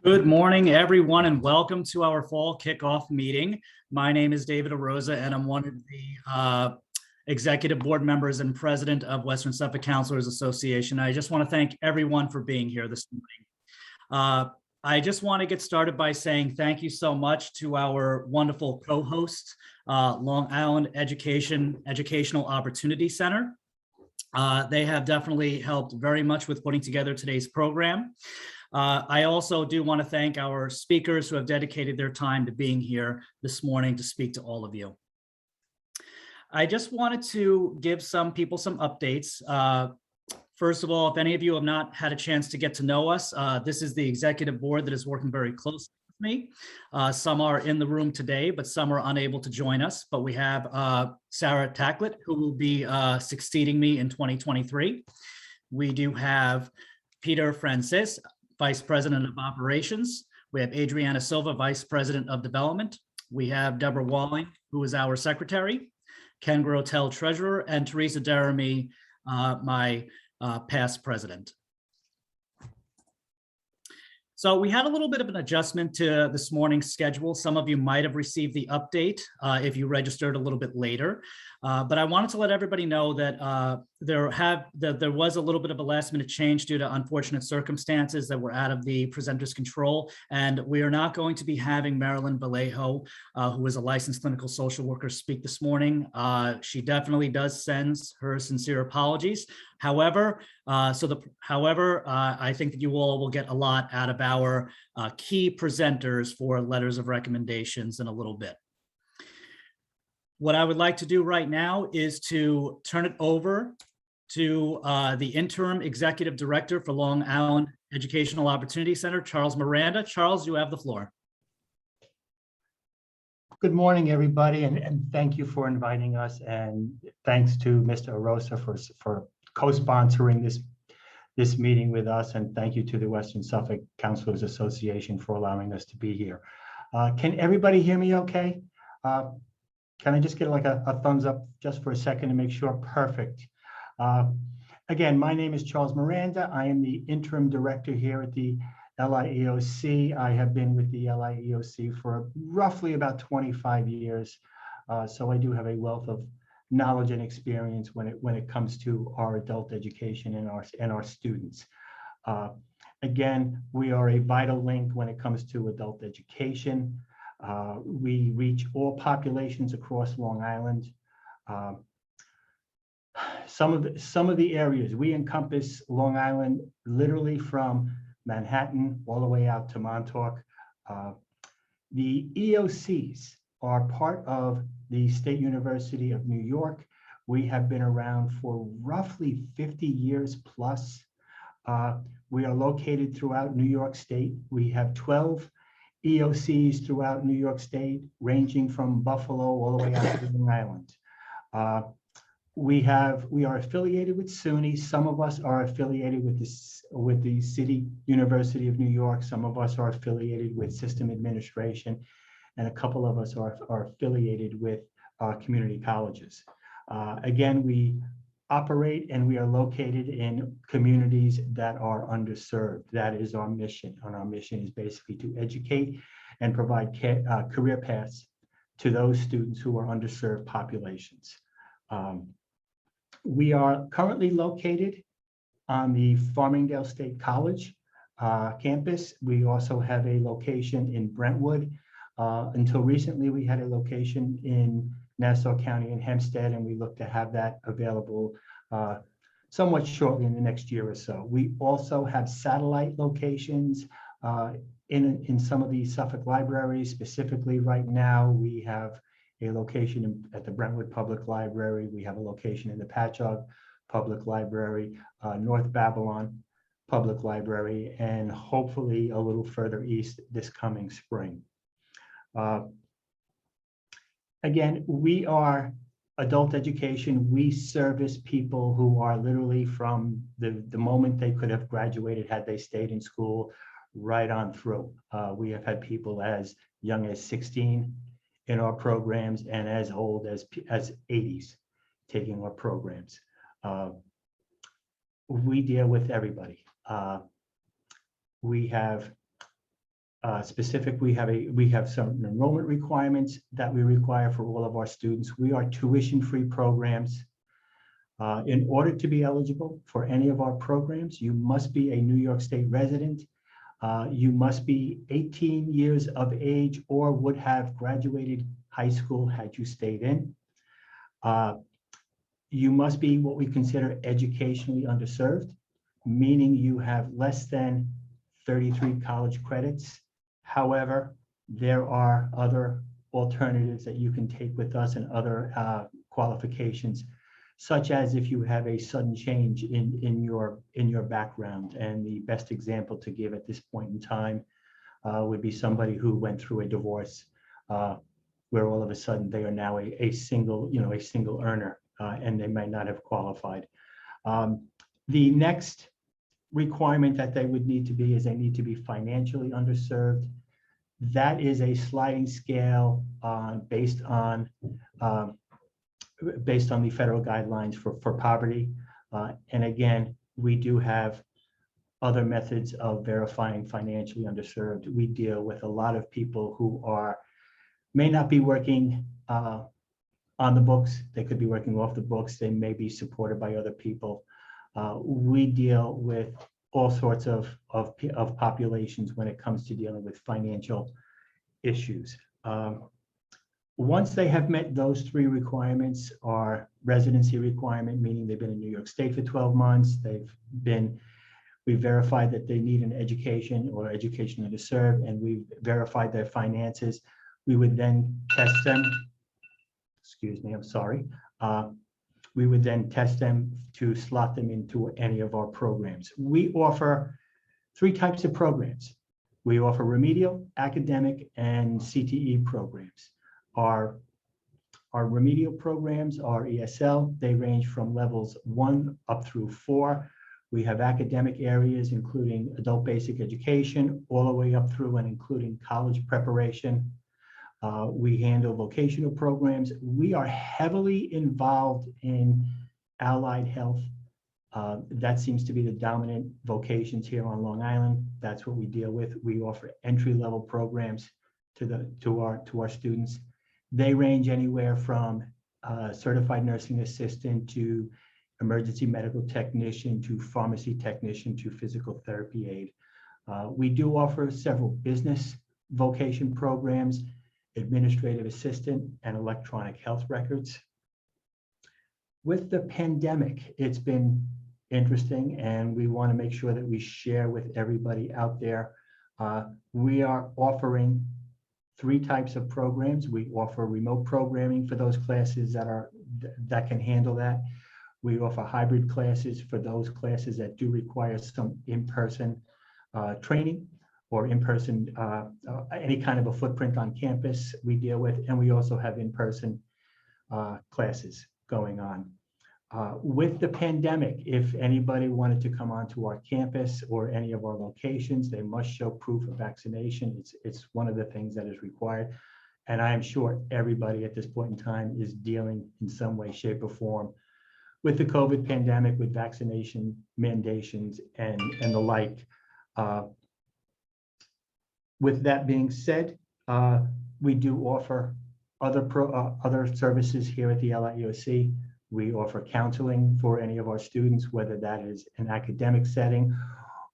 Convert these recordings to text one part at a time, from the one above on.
Good morning, everyone, and welcome to our fall kickoff meeting. My name is David Arosa, and I'm one of the executive board members and president of Western Suffolk Counselors Association. I just want to thank everyone for being here this morning. I just want to get started by saying thank you so much to our wonderful co-host, Long Island Educational Opportunity Center. They have definitely helped very much with putting together today's program. I also do want to thank our speakers who have dedicated their time to being here this morning to speak to all of you. I just wanted to give some people some updates. First of all, if any of you have not had a chance to get to know us, this is the executive board that is working very closely with me. Some are in the room today, but some are unable to join us. But we have Sarah Tacklett, who will be succeeding me in 2023. We do have Peter Francis, Vice President of Operations. We have Adriana Silva, Vice President of Development. We have Deborah Walling, who is our Secretary, Ken Grotel, Treasurer, and Teresa Jeremy, my past president. So we had a little bit of an adjustment to this morning's schedule. Some of you might have received the update if you registered a little bit later. But I wanted to let everybody know that there was a little bit of a last minute change due to unfortunate circumstances that were out of the presenter's control. And we are not going to be having Marilyn Vallejo, who is a licensed clinical social worker, speak this morning. She definitely does send her sincere apologies. However, I think that you all will get a lot out of our key presenters for letters of recommendations in a little bit. What I would like to do right now is to turn it over to the interim executive director for Long Island Educational Opportunity Center, Charles Miranda. Charles, you have the floor. Good morning, everybody, and thank you for inviting us, and thanks to Mr. Arosa for co-sponsoring this meeting with us, and thank you to the Western Suffolk Counselors Association for allowing us to be here. Can everybody hear me okay? Can I just get like a thumbs up just for a second to make sure? Perfect. Again, my name is Charles Miranda. I am the interim director here at the LIEOC. I have been with the LIEOC for roughly about 25 years. So I do have a wealth of knowledge and experience when it comes to our adult education and our students. Again, we are a vital link when it comes to adult education. We reach all populations across Long Island. Some of the areas we encompass Long Island, literally from Manhattan all the way out to Montauk. The EOCs are part of the State University of New York. We have been around for roughly 50 years plus. We are located throughout New York State. We have 12 EOCs throughout New York State, ranging from Buffalo all the way out to Long Island. We are affiliated with SUNY. Some of us are affiliated with the City University of New York. Some of us are affiliated with System Administration, and a couple of us are affiliated with community colleges. Again, we operate and we are located in communities that are underserved. That is our mission, and our mission is basically to educate and provide career paths to those students who are underserved populations. We are currently located on the Farmingdale State College campus. We also have a location in Brentwood. Until recently, we had a location in Nassau County and Hempstead, and we look to have that available somewhat shortly in the next year or so. We also have satellite locations in some of the Suffolk libraries. Specifically right now, we have a location at the Brentwood Public Library. We have a location in the Patchogue Public Library, North Babylon Public Library, and hopefully a little further east this coming spring. Again, we are adult education. We service people who are literally from the moment they could have graduated had they stayed in school right on through. We have had people as young as 16 in our programs and as old as 80s taking our programs. We deal with everybody. We have specific. We have some enrollment requirements that we require for all of our students. We are tuition-free programs. In order to be eligible for any of our programs, you must be a New York State resident. You must be 18 years of age or would have graduated high school had you stayed in. You must be what we consider educationally underserved, meaning you have less than 33 college credits. However, there are other alternatives that you can take with us and other qualifications, such as if you have a sudden change in your background. And the best example to give at this point in time would be somebody who went through a divorce, where all of a sudden they are now a single earner, and they might not have qualified. The next requirement that they would need to be is they need to be financially underserved. That is a sliding scale based on the federal guidelines for poverty. And again, we do have other methods of verifying financially underserved. We deal with a lot of people who may not be working on the books. They could be working off the books. They may be supported by other people. We deal with all sorts of populations when it comes to dealing with financial issues. Once they have met those three requirements, our residency requirement, meaning they've been in New York State for 12 months, we verified that they need an education or education underserved, and we've verified their finances. We would then test them. Excuse me, I'm sorry. We would then test them to slot them into any of our programs. We offer three types of programs. We offer remedial, academic, and CTE programs. Our remedial programs are ESL. They range from levels 1 up through 4. We have academic areas, including adult basic education, all the way up through and including college preparation. We handle vocational programs. We are heavily involved in allied health. That seems to be the dominant vocations here on Long Island. That's what we deal with. We offer entry-level programs to our students. They range anywhere from certified nursing assistant to emergency medical technician to pharmacy technician to physical therapy aide. We do offer several business vocation programs, administrative assistant, and electronic health records. With the pandemic, it's been interesting, and we want to make sure that we share with everybody out there. We are offering three types of programs. We offer remote programming for those classes that can handle that. We offer hybrid classes for those classes that do require some in-person training or in-person, any kind of a footprint on campus we deal with. And we also have in-person classes going on. With the pandemic, if anybody wanted to come onto our campus or any of our locations, they must show proof of vaccination. It's one of the things that is required. And I am sure everybody at this point in time is dealing in some way, shape, or form with the COVID pandemic, with vaccination mandations and the like. With that being said, we do offer other services here at the LIUSC. We offer counseling for any of our students, whether that is an academic setting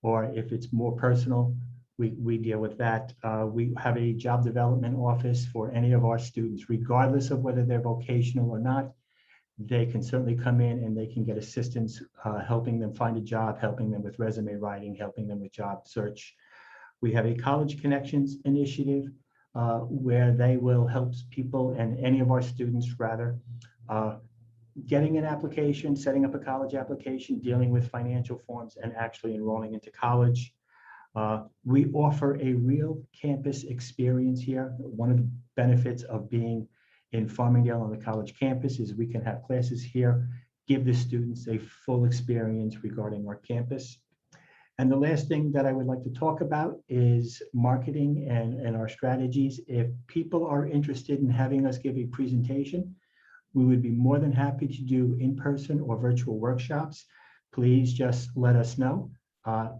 or if it's more personal, we deal with that. We have a job development office for any of our students, regardless of whether they're vocational or not. They can certainly come in and they can get assistance, helping them find a job, helping them with resume writing, helping them with job search. We have a College Connections initiative where they will help people and any of our students rather getting an application, setting up a college application, dealing with financial forms, and actually enrolling into college. We offer a real campus experience here. One of the benefits of being in Farmingdale on the college campus is we can have classes here, give the students a full experience regarding our campus. And the last thing that I would like to talk about is marketing and our strategies. If people are interested in having us give a presentation, we would be more than happy to do in-person or virtual workshops. Please just let us know.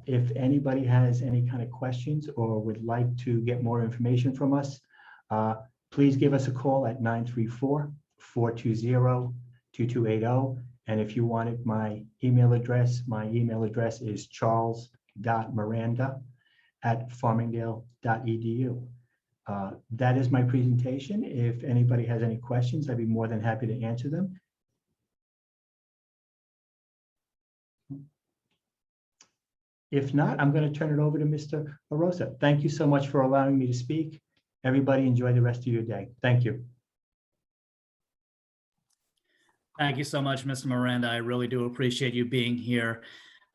If anybody has any kind of questions or would like to get more information from us, please give us a call at 934-420-2280. And if you wanted my email address is charles.miranda@farmingdale.edu. That is my presentation. If anybody has any questions, I'd be more than happy to answer them. If not, I'm going to turn it over to Mr. LaRosa. Thank you so much for allowing me to speak. Everybody enjoy the rest of your day. Thank you. Thank you so much, Mr. Miranda. I really do appreciate you being here.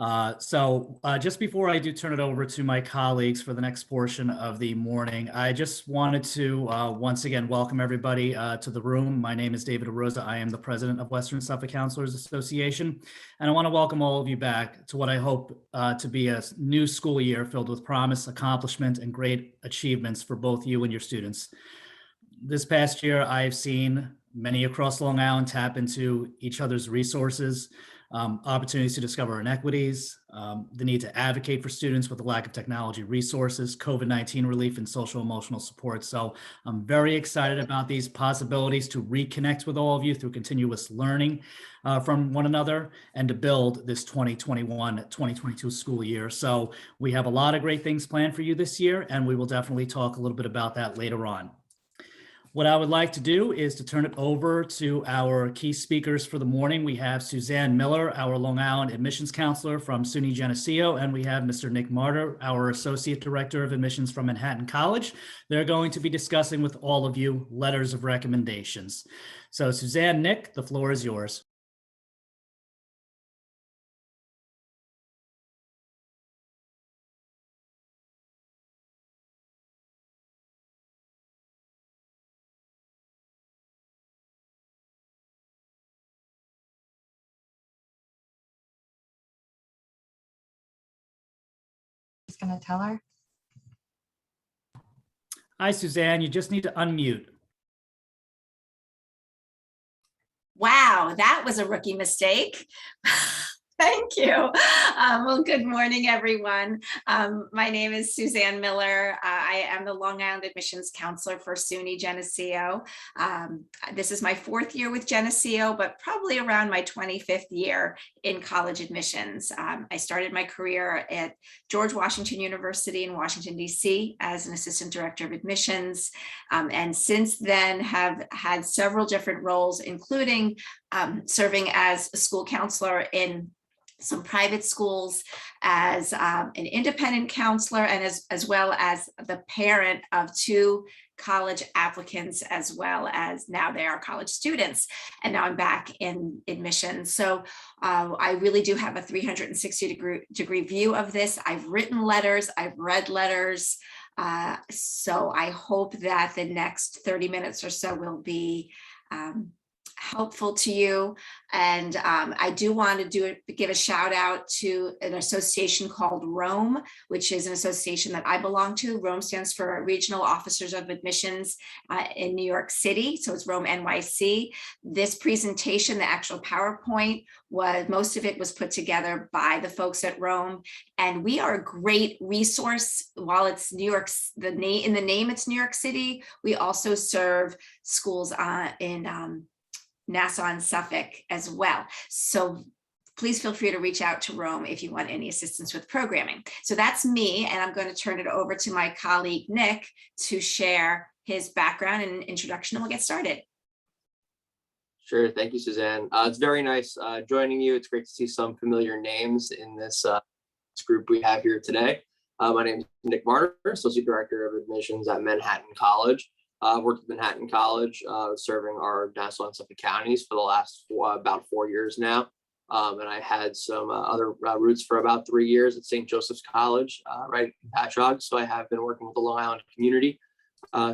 Just before I do turn it over to my colleagues for the next portion of the morning, I just wanted to once again welcome everybody to the room. My name is David Arosa. I am the president of Western Suffolk Counselors Association, and I want to welcome all of you back to what I hope to be a new school year filled with promise, accomplishment, and great achievements for both you and your students. This past year, I've seen many across Long Island tap into each other's resources, opportunities to discover inequities, the need to advocate for students with the lack of technology resources, COVID-19 relief, and social emotional support. So I'm very excited about these possibilities to reconnect with all of you through continuous learning from one another and to build this 2021-2022 school year. So we have a lot of great things planned for you this year, and we will definitely talk a little bit about that later on. What I would like to do is to turn it over to our key speakers for the morning. We have Suzanne Miller, our Long Island admissions counselor from SUNY Geneseo, and we have Mr. Nick Marter, our associate director of admissions from Manhattan College. They're going to be discussing with all of you letters of recommendations. So Suzanne, Nick, the floor is yours. Going to tell her. Hi, Suzanne. You just need to unmute. Wow, that was a rookie mistake. Thank you. Well, good morning, everyone. My name is Suzanne Miller. I am the Long Island admissions counselor for SUNY Geneseo. This is my 4th year with Geneseo, but probably around my 25th year in college admissions. I started my career at George Washington University in Washington, D.C. as an assistant director of admissions. And since then have had several different roles, including serving as a school counselor in some private schools, as an independent counselor, and as well as the parent of 2 college applicants, as well as now they are college students. And now I'm back in admissions. So I really do have a 360-degree view of this. I've written letters, I've read letters. So I hope that the next 30 minutes or so will be helpful to you. And I do want to give a shout out to an association called ROAM, which is an association that I belong to. ROAM stands for Regional Officers of Admissions in New York City. So it's ROAM NYC. This presentation, the actual PowerPoint, most of it was put together by the folks at ROAM. And we are a great resource. While it's New York, in the name it's New York City, we also serve schools in Nassau and Suffolk as well. So please feel free to reach out to ROAM if you want any assistance with programming. So that's me, and I'm going to turn it over to my colleague, Nick, to share his background and introduction, and we'll get started. Sure. Thank you, Suzanne. It's very nice joining you. It's great to see some familiar names in this group we have here today. My name is Nick Marter, Associate Director of Admissions at Manhattan College. I've worked at Manhattan College, serving our Nassau and Suffolk counties for the last about 4 years now. And I had some other routes for about 3 years at St. Joseph's College, right in Patchogue. So I have been working with the Long Island community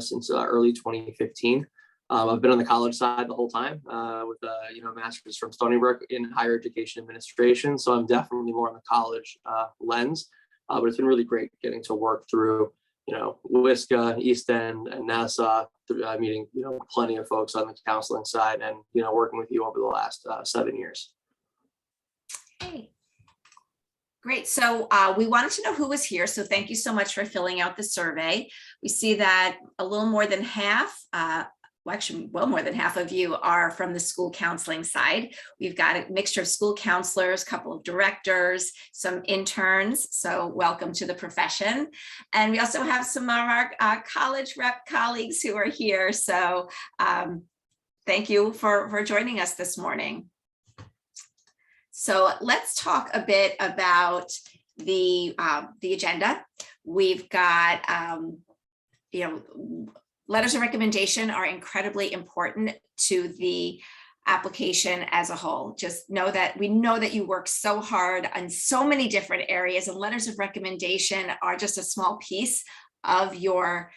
since early 2015. I've been on the college side the whole time with a master's from Stony Brook in higher education administration. So I'm definitely more on the college lens, but it's been really great getting to work through WSCA, East End, and Nassau, meeting, plenty of folks on the counseling side and, working with you over the last 7 years. Hey. Great. So we wanted to know who was here. So thank you so much for filling out the survey. We see that a little more than half, well, actually, well more than half of you are from the school counseling side. We've got a mixture of school counselors, a couple of directors, some interns. So welcome to the profession. And we also have some of our college rep colleagues who are here. So thank you for joining us this morning. So let's talk a bit about the agenda. We've got, letters of recommendation are incredibly important to the application as a whole. Just know that we know that you work so hard on so many different areas, and letters of recommendation are just a small piece of your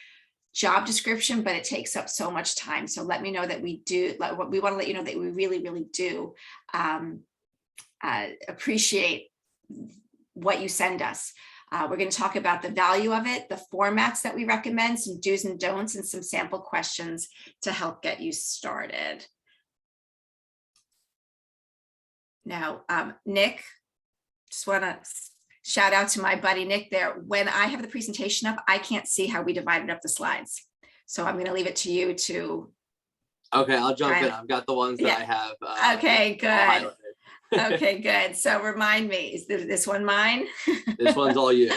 job description, but it takes up so much time. So let me know that we want to let you know that we really, really do appreciate what you send us. We're going to talk about the value of it, the formats that we recommend, some do's and don'ts, and some sample questions to help get you started. Now, Nick, just want to shout out to my buddy Nick there. When I have the presentation up, I can't see how we divided up the slides. So I'm going to leave it to you to. Okay, I'll jump in. I've got the ones that I have. Okay, good. Okay, good. So remind me, is this one mine? This one's all you.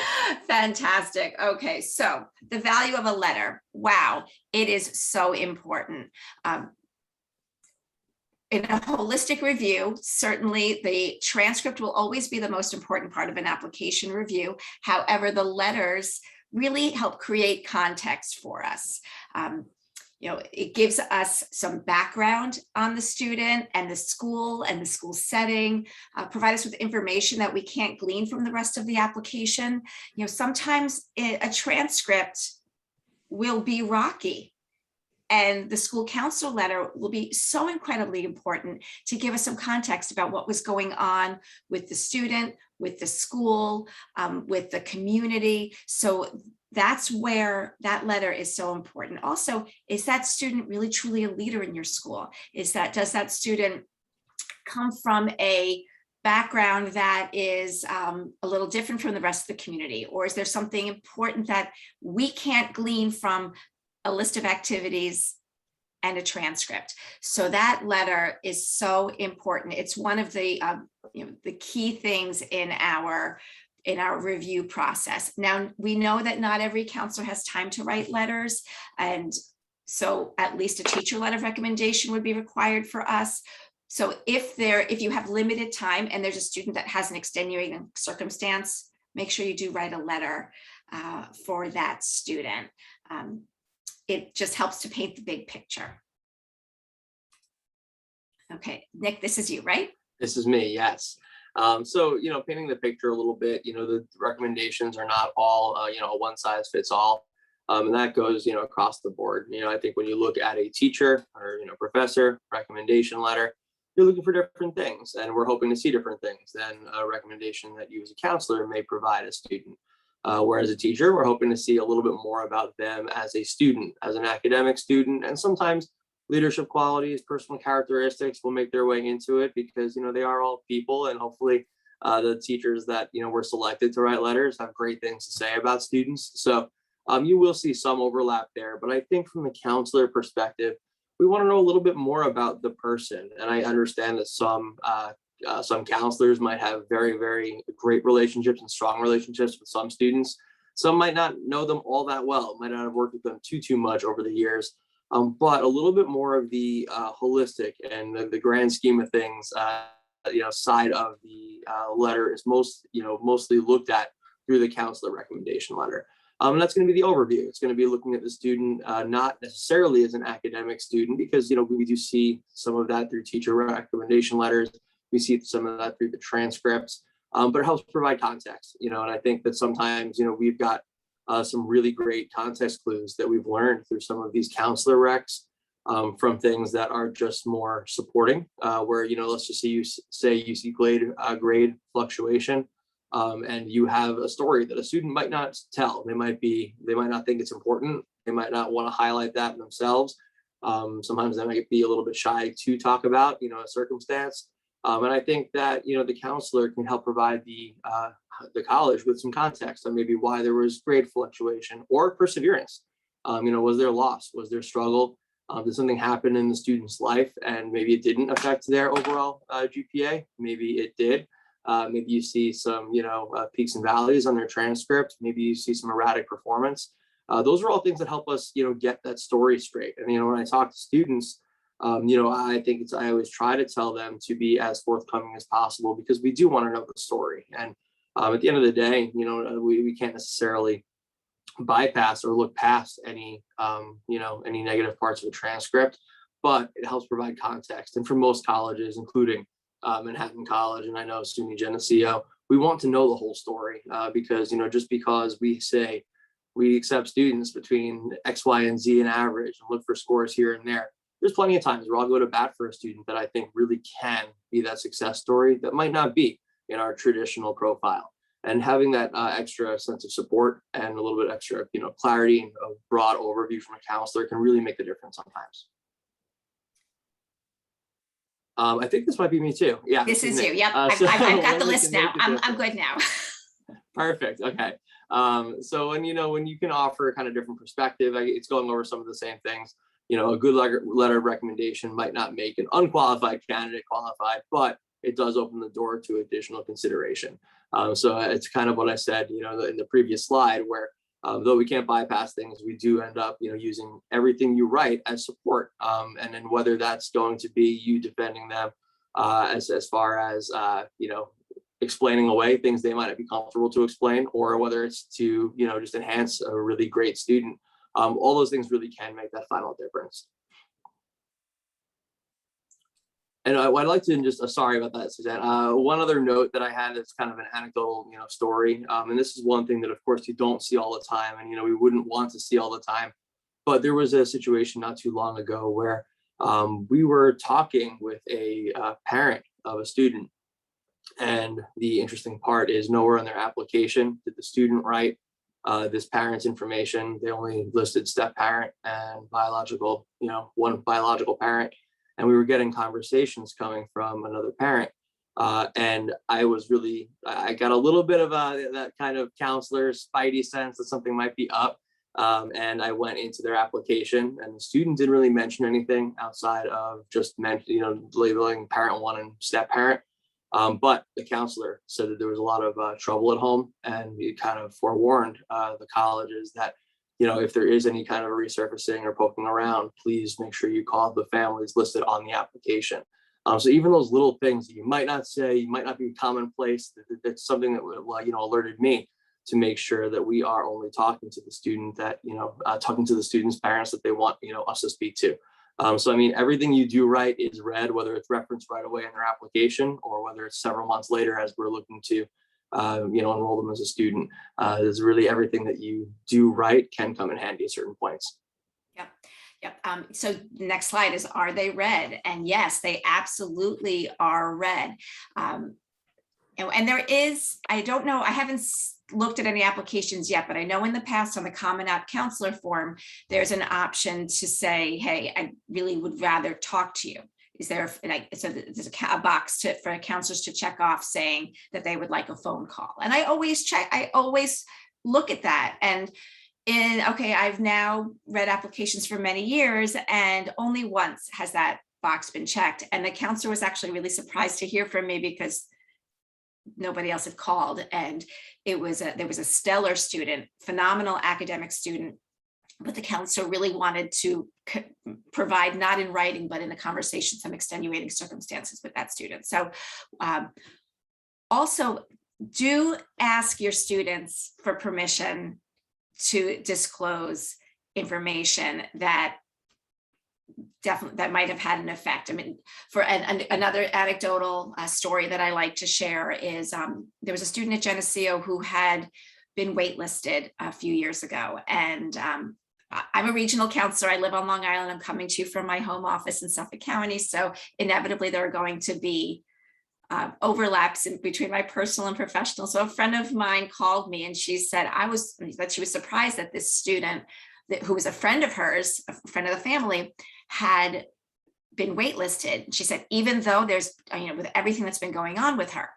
Fantastic. Okay, so the value of a letter. Wow, it is so important. In a holistic review, certainly the transcript will always be the most important part of an application review. However, the letters really help create context for us. It gives us some background on the student and the school setting, provide us with information that we can't glean from the rest of the application. Sometimes a transcript will be rocky, and the school counselor letter will be so incredibly important to give us some context about what was going on with the student, with the school, with the community. So that's where that letter is so important. Also, is that student really truly a leader in your school? Does that student come from a background that is a little different from the rest of the community? Or is there something important that we can't glean from a list of activities and a transcript? So that letter is so important. It's one of the the key things in our review process. Now, we know that not every counselor has time to write letters, and so at least a teacher letter of recommendation would be required for us. So if you have limited time and there's a student that has an extenuating circumstance, make sure you do write a letter for that student. It just helps to paint the big picture. Okay, Nick, this is you, right? This is me, yes. So, painting the picture a little bit, the recommendations are not all, a one size fits all. And that goes, across the board. I think when you look at a teacher or, professor recommendation letter, you're looking for different things, and we're hoping to see different things than a recommendation that you as a counselor may provide a student. Whereas a teacher, we're hoping to see a little bit more about them as a student, as an academic student, and sometimes leadership qualities, personal characteristics will make their way into it because, they are all people, and hopefully the teachers that, were selected to write letters have great things to say about students. So you will see some overlap there, but I think from the counselor perspective, we want to know a little bit more about the person. And I understand that some counselors might have very, very great relationships and strong relationships with some students. Some might not know them all that well, might not have worked with them too much over the years. But a little bit more of the holistic and the grand scheme of things, side of the letter is mostly looked at through the counselor recommendation letter. And that's going to be the overview. It's going to be looking at the student, not necessarily as an academic student, because, we do see some of that through teacher recommendation letters. We see some of that through the transcripts, but it helps provide context, and I think that sometimes, we've got some really great context clues that we've learned through some of these counselor recs from things that are just more supporting, where, let's just say you see grade fluctuation, and you have a story that a student might not tell. They might not think it's important. They might not want to highlight that themselves. Sometimes they might be a little bit shy to talk about, a circumstance. And I think that, the counselor can help provide the college with some context on maybe why there was grade fluctuation or perseverance. Was there loss? Was there struggle? Did something happen in the student's life and maybe it didn't affect their overall GPA? Maybe it did. Maybe you see some, peaks and valleys on their transcript. Maybe you see some erratic performance. Those are all things that help us, get that story straight. And, when I talk to students, I always try to tell them to be as forthcoming as possible because we do want to know the story. And at the end of the day, we can't necessarily bypass or look past any negative parts of the transcript, but it helps provide context. And for most colleges, including Manhattan College, and I know SUNY Geneseo, we want to know the whole story because, just because we say we accept students between X, Y, and Z and average and look for scores here and there's plenty of times where I'll go to bat for a student that I think really can be that success story that might not be in our traditional profile. And having that extra sense of support and a little bit extra, clarity and a broad overview from a counselor can really make the difference sometimes. I think this might be me too. Yeah, This is me. you. Yep. I've got the list now. I'm good now. Perfect. Okay. So when you can offer kind of different perspective, it's going over some of the same things. A good letter of recommendation might not make an unqualified candidate qualified, but it does open the door to additional consideration. So it's kind of what I said, in the previous slide, where though we can't bypass things, we do end up, using everything you write as support. And then whether that's going to be you defending them as far as, explaining away things they might not be comfortable to explain, or whether it's to, just enhance a really great student. All those things really can make that final difference. And I'd like to just, sorry about that, Suzanne. One other note that I had is kind of an anecdotal, story. And this is one thing that, of course, you don't see all the time, and, we wouldn't want to see all the time. But there was a situation not too long ago where we were talking with a parent of a student. And the interesting part is nowhere on their application did the student write this parent's information. They only listed step parent and biological, one biological parent. And we were getting conversations coming from another parent. And I got a little bit of that kind of counselor's spidey sense that something might be up. And I went into their application, and the student didn't really mention anything outside of just labeling parent one and step parent. But the counselor said that there was a lot of trouble at home, and he kind of forewarned the colleges that, if there is any kind of resurfacing or poking around, please make sure you call the families listed on the application. So even those little things that you might not say, you might not be commonplace, that's something that alerted me to make sure that we are only talking to the student that, talking to the student's parents that they want, us to speak to. So, everything you do right is read, whether it's referenced right away in their application or whether it's several months later as we're looking to, enroll them as a student. Is really everything that you do right can come in handy at certain points. Yep. So the next slide is, are they read? And yes, they absolutely are read. And there is, I don't know, I haven't looked at any applications yet, but I know in the past on the Common App counselor form, there's an option to say, hey, I really would rather talk to you. Is there, so there's a box for counselors to check off saying that they would like a phone call. And I always look at that. And I've now read applications for many years, and only once has that box been checked. And the counselor was actually really surprised to hear from me because nobody else had called. And there was a stellar student, phenomenal academic student, but the counselor really wanted to provide, not in writing, but in a conversation, some extenuating circumstances with that student. So also do ask your students for permission to disclose information that might have had an effect. For another anecdotal story that I like to share is there was a student at Geneseo who had been waitlisted a few years ago. And I'm a regional counselor. I live on Long Island. I'm coming to you from my home office in Suffolk County. So inevitably there are going to be overlaps between my personal and professional. So a friend of mine called me and she said she was surprised that this student who was a friend of hers, a friend of the family, had been waitlisted. She said, even though there's, with everything that's been going on with her.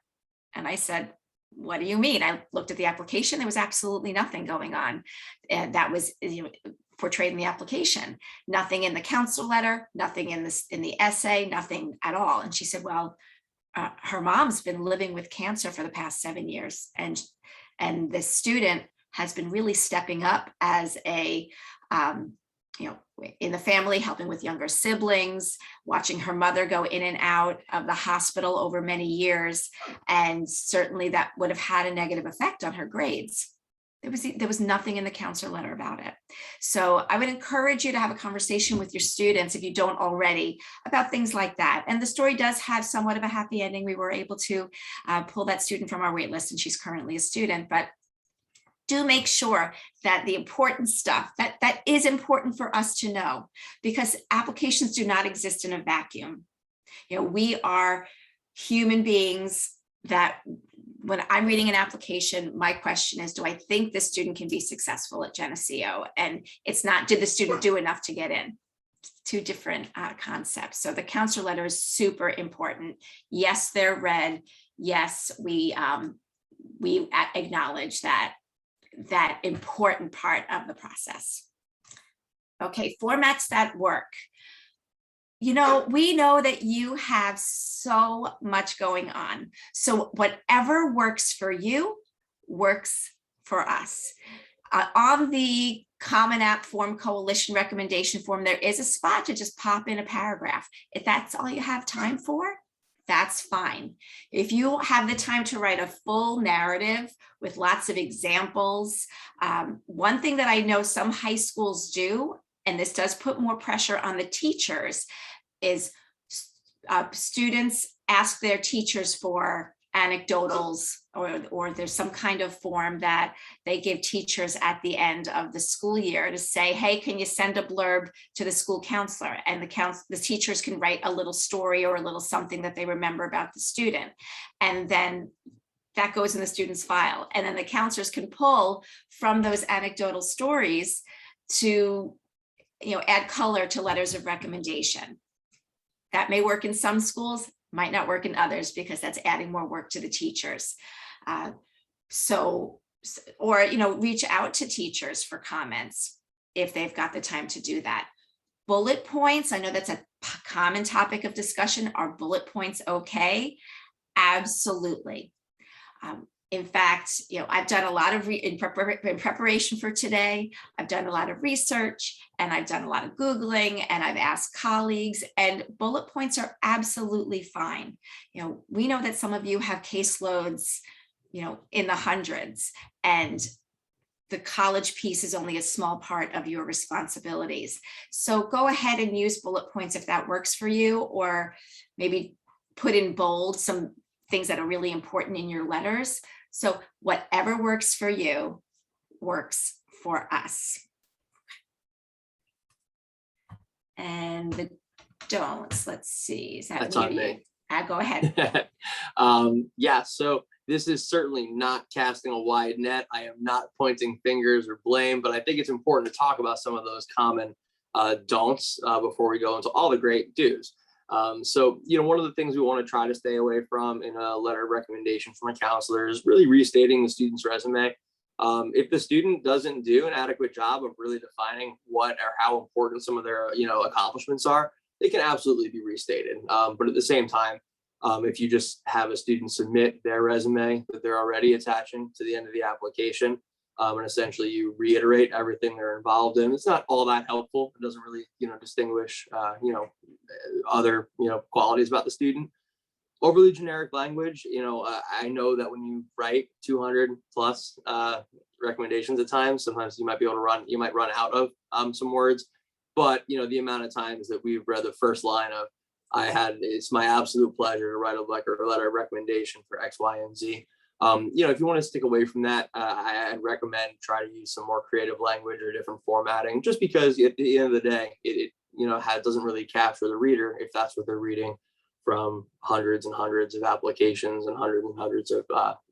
And I said, what do you mean? I looked at the application. There was absolutely nothing going on. And that was portrayed in the application. Nothing in the counselor letter, nothing in the essay, nothing at all. And she said, well, her mom's been living with cancer for the past 7 years. And this student has been really stepping up as a, in the family, helping with younger siblings, watching her mother go in and out of the hospital over many years. And certainly that would have had a negative effect on her grades. There was nothing in the counselor letter about it. So I would encourage you to have a conversation with your students, if you don't already, about things like that. And the story does have somewhat of a happy ending. We were able to pull that student from our wait list, and she's currently a student. But do make sure that the important stuff that is important for us to know, because applications do not exist in a vacuum. We are human beings that when I'm reading an application, my question is, do I think this student can be successful at Geneseo? And it's not, did the student do enough to get in? Two different concepts. So the counselor letter is super important. Yes, they're read. Yes, we acknowledge that important part of the process. Okay, formats that work. We know that you have so much going on. So whatever works for you works for us. On the Common App Form Coalition recommendation form, there is a spot to just pop in a paragraph. If that's all you have time for, that's fine. If you have the time to write a full narrative with lots of examples, one thing that I know some high schools do, and this does put more pressure on the teachers, is students ask their teachers for anecdotals, or there's some kind of form that they give teachers at the end of the school year to say, hey, can you send a blurb to the school counselor? And the teachers can write a little story or a little something that they remember about the student. And then that goes in the student's file. And then the counselors can pull from those anecdotal stories to add color to letters of recommendation. That may work in some schools, might not work in others, because that's adding more work to the teachers. Or reach out to teachers for comments if they've got the time to do that. Bullet points, I know that's a common topic of discussion. Are bullet points okay? Absolutely. In fact, I've done a lot of in preparation for today. I've done a lot of research, and I've done a lot of Googling, and I've asked colleagues, and bullet points are absolutely fine. We know that some of you have caseloads, in the hundreds, and the college piece is only a small part of your responsibilities. So go ahead and use bullet points if that works for you, or maybe put in bold some things that are really important in your letters. So whatever works for you works for us. And the don'ts, let's see, is that That's on me. Go ahead. Yeah, so this is certainly not casting a wide net. I am not pointing fingers or blame, but I think it's important to talk about some of those common don'ts before we go into all the great do's. So, one of the things we want to try to stay away from in a letter of recommendation from a counselor is really restating the student's resume. If the student doesn't do an adequate job of really defining what or how important some of their, accomplishments are, they can absolutely be restated. But at the same time, if you just have a student submit their resume that they're already attaching to the end of the application, and essentially you reiterate everything they're involved in, it's not all that helpful. It doesn't really, distinguish, other, qualities about the student. Overly generic language, I know that when you write 200 plus recommendations at times, sometimes you might run out of some words, but the amount of times that we've read the first line of, it's my absolute pleasure to write a letter of recommendation for X, Y, and Z. If you want to stick away from that, I'd recommend try to use some more creative language or different formatting, just because at the end of the day, it doesn't really capture the reader if that's what they're reading from hundreds and hundreds of applications and hundreds of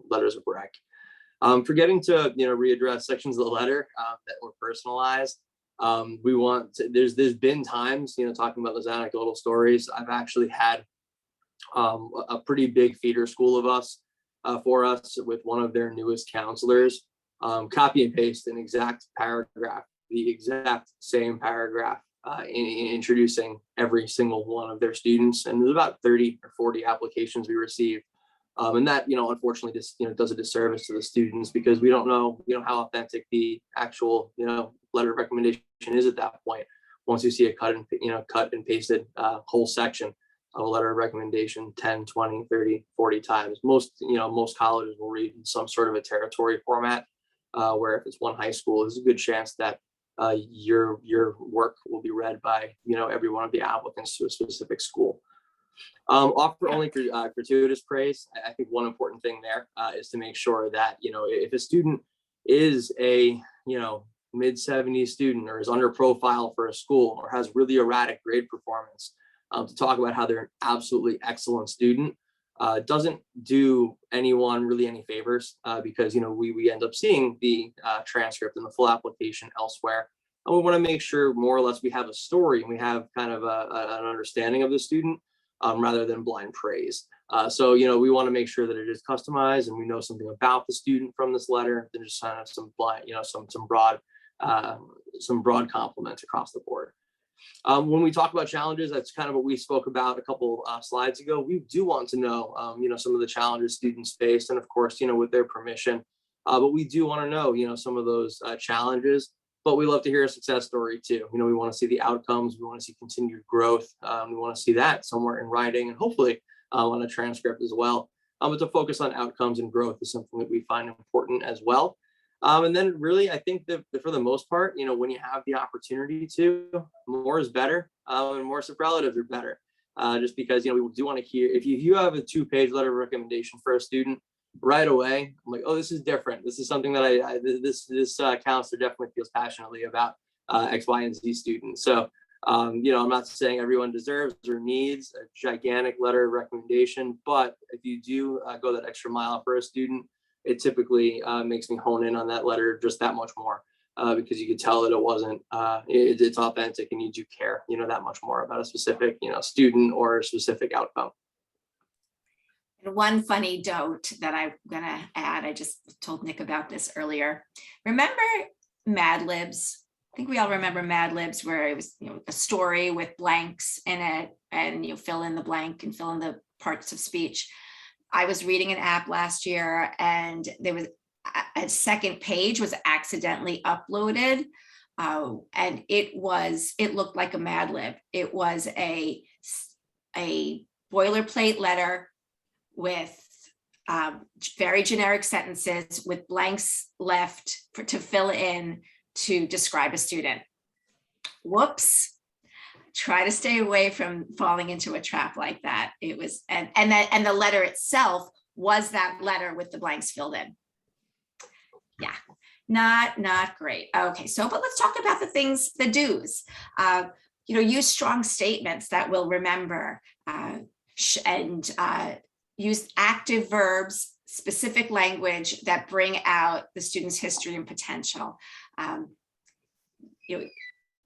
letters of rec. Forgetting to readdress sections of the letter that were personalized. There's been times, talking about those anecdotal stories, I've actually had a pretty big feeder school of us for us with one of their newest counselors copy and paste an exact paragraph, the exact same paragraph in introducing every single one of their students. And there's about 30 or 40 applications we received. And that, unfortunately just, does a disservice to the students because we don't know, how authentic the actual, letter of recommendation is at that point. Once you see a cut and pasted whole section of a letter of recommendation 10, 20, 30, 40 times. Most colleges will read in some sort of a territory format, where if it's one high school, there's a good chance that your work will be read by, every one of the applicants to a specific school. Offer only gratuitous praise. I think one important thing there is to make sure that, if a student is a, mid-70s student or is under profile for a school or has really erratic grade performance, to talk about how they're an absolutely excellent student doesn't do anyone really any favors because, we end up seeing the transcript and the full application elsewhere. And we want to make sure more or less we have a story and we have kind of an understanding of the student rather than blind praise. So, we want to make sure that it is customized and we know something about the student from this letter than just kind of some blind, some broad compliments across the board. When we talk about challenges, that's kind of what we spoke about a couple slides ago. We do want to know, some of the challenges students face, and of course, with their permission. But we do want to know, some of those challenges. But we love to hear a success story too. We want to see the outcomes. We want to see continued growth. We want to see that somewhere in writing and hopefully on a transcript as well. But to focus on outcomes and growth is something that we find important as well. And then really, I think that for the most part, when you have the opportunity to, more is better and more superlatives are better. Just because, we do want to hear, if you have a 2-page letter of recommendation for a student right away, I'm like, oh, this is different. This is something that this counselor definitely feels passionately about X, Y, and Z students. So, I'm not saying everyone deserves or needs a gigantic letter of recommendation, but if you do go that extra mile for a student, it typically makes me hone in on that letter just that much more because you could tell that it wasn't, it's authentic and you do care, that much more about a specific, student or a specific outcome. And one funny note that I'm gonna add, I just told Nick about this earlier. Remember Mad Libs? I think we all remember Mad Libs where it was, a story with blanks in it and you fill in the blank and fill in the parts of speech. I was reading an app last year and there was a second page was accidentally uploaded. And it looked like a Mad Lib. It was a boilerplate letter with very generic sentences with blanks left to fill in to describe a student. Whoops. Try to stay away from falling into a trap like that. It was, and the letter itself was that letter with the blanks filled in. Yeah, not great. Okay, but let's talk about the things, the do's. Use strong statements that we'll remember and use active verbs, specific language that bring out the student's history and potential.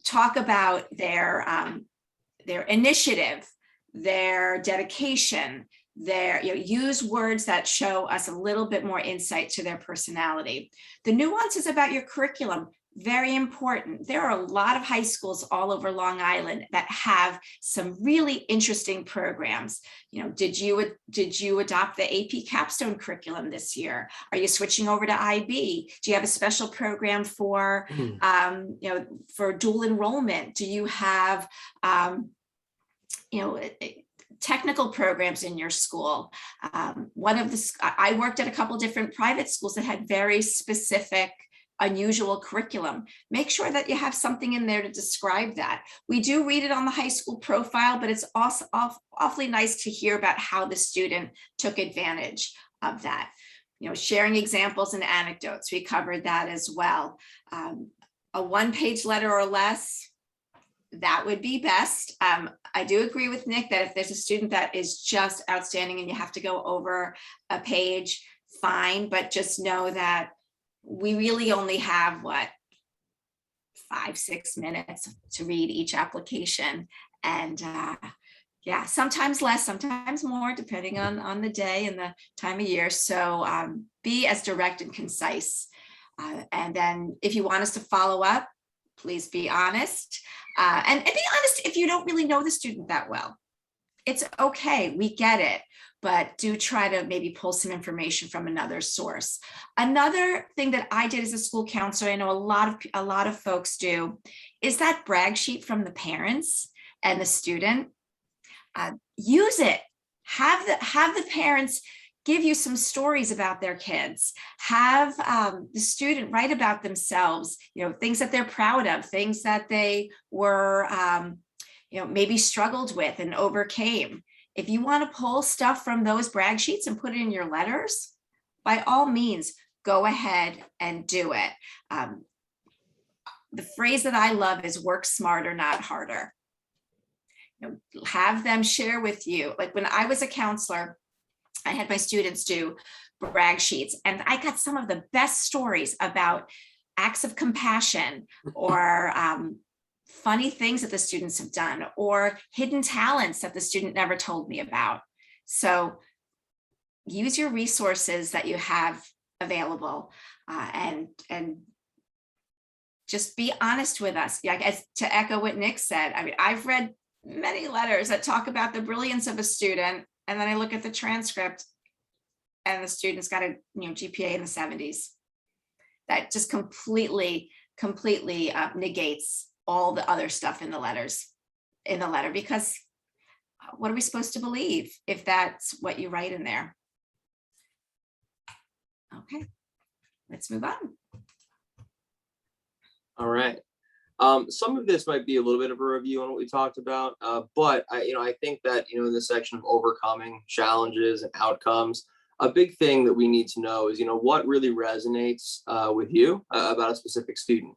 Talk about their initiative, their dedication, use words that show us a little bit more insight to their personality. The nuances about your curriculum, very important. There are a lot of high schools all over Long Island that have some really interesting programs. Did you adopt the AP capstone curriculum this year? Are you switching over to IB? Do you have a special program for for dual enrollment? Do you have technical programs in your school? I worked at a couple different private schools that had very specific, unusual curriculum. Make sure that you have something in there to describe that. We do read it on the high school profile, but it's also awfully nice to hear about how the student took advantage of that. Sharing examples and anecdotes, we covered that as well. A 1-page letter or less, that would be best. I do agree with Nick that if there's a student that is just outstanding and you have to go over a page, fine, but just know that we really only have 5-6 minutes to read each application. And yeah, sometimes less, sometimes more, depending on the day and the time of year. So be as direct and concise. And then if you want us to follow up, please be honest. And be honest if you don't really know the student that well. It's okay, we get it, but do try to maybe pull some information from another source. Another thing that I did as a school counselor, I know a lot of folks do, is that brag sheet from the parents and the student. Use it. Have the parents give you some stories about their kids. Have the student write about themselves, things that they're proud of, things that they were, maybe struggled with and overcame. If you want to pull stuff from those brag sheets and put it in your letters, by all means, go ahead and do it. The phrase that I love is work smarter, not harder. Have them share with you. Like when I was a counselor, I had my students do brag sheets, and I got some of the best stories about acts of compassion or funny things that the students have done or hidden talents that the student never told me about. So use your resources that you have available and just be honest with us. Yeah, as to echo what Nick said, I mean, I've read many letters that talk about the brilliance of a student, and then I look at the transcript and the student's got a GPA in the 70s. That just completely negates all the other stuff in the letter, because what are we supposed to believe if that's what you write in there? Okay, let's move on. All right. Some of this might be a little bit of a review on what we talked about, but I think that, in the section of overcoming challenges and outcomes, a big thing that we need to know is, what really resonates with you about a specific student.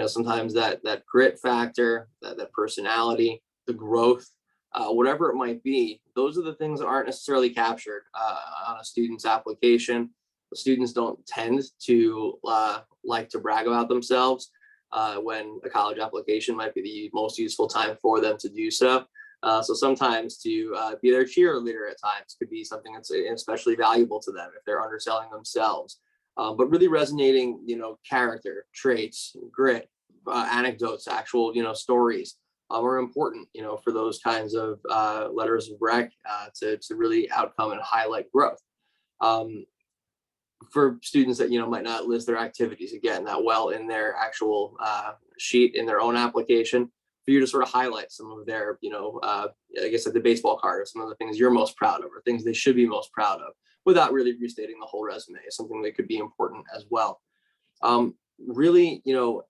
Sometimes that grit factor, that personality, the growth, whatever it might be, those are the things that aren't necessarily captured on a student's application. The students don't tend to like to brag about themselves. When a college application might be the most useful time for them to do so. So sometimes to be their cheerleader at times could be something that's especially valuable to them if they're underselling themselves. But really resonating, character, traits, grit, anecdotes, actual, stories are important, for those kinds of letters of rec to really outcome and highlight growth. For students that might not list their activities again that well in their actual sheet in their own application, for you to sort of highlight some of their I guess like the baseball card or some of the things you're most proud of or things they should be most proud of without really restating the whole resume is something that could be important as well. Really,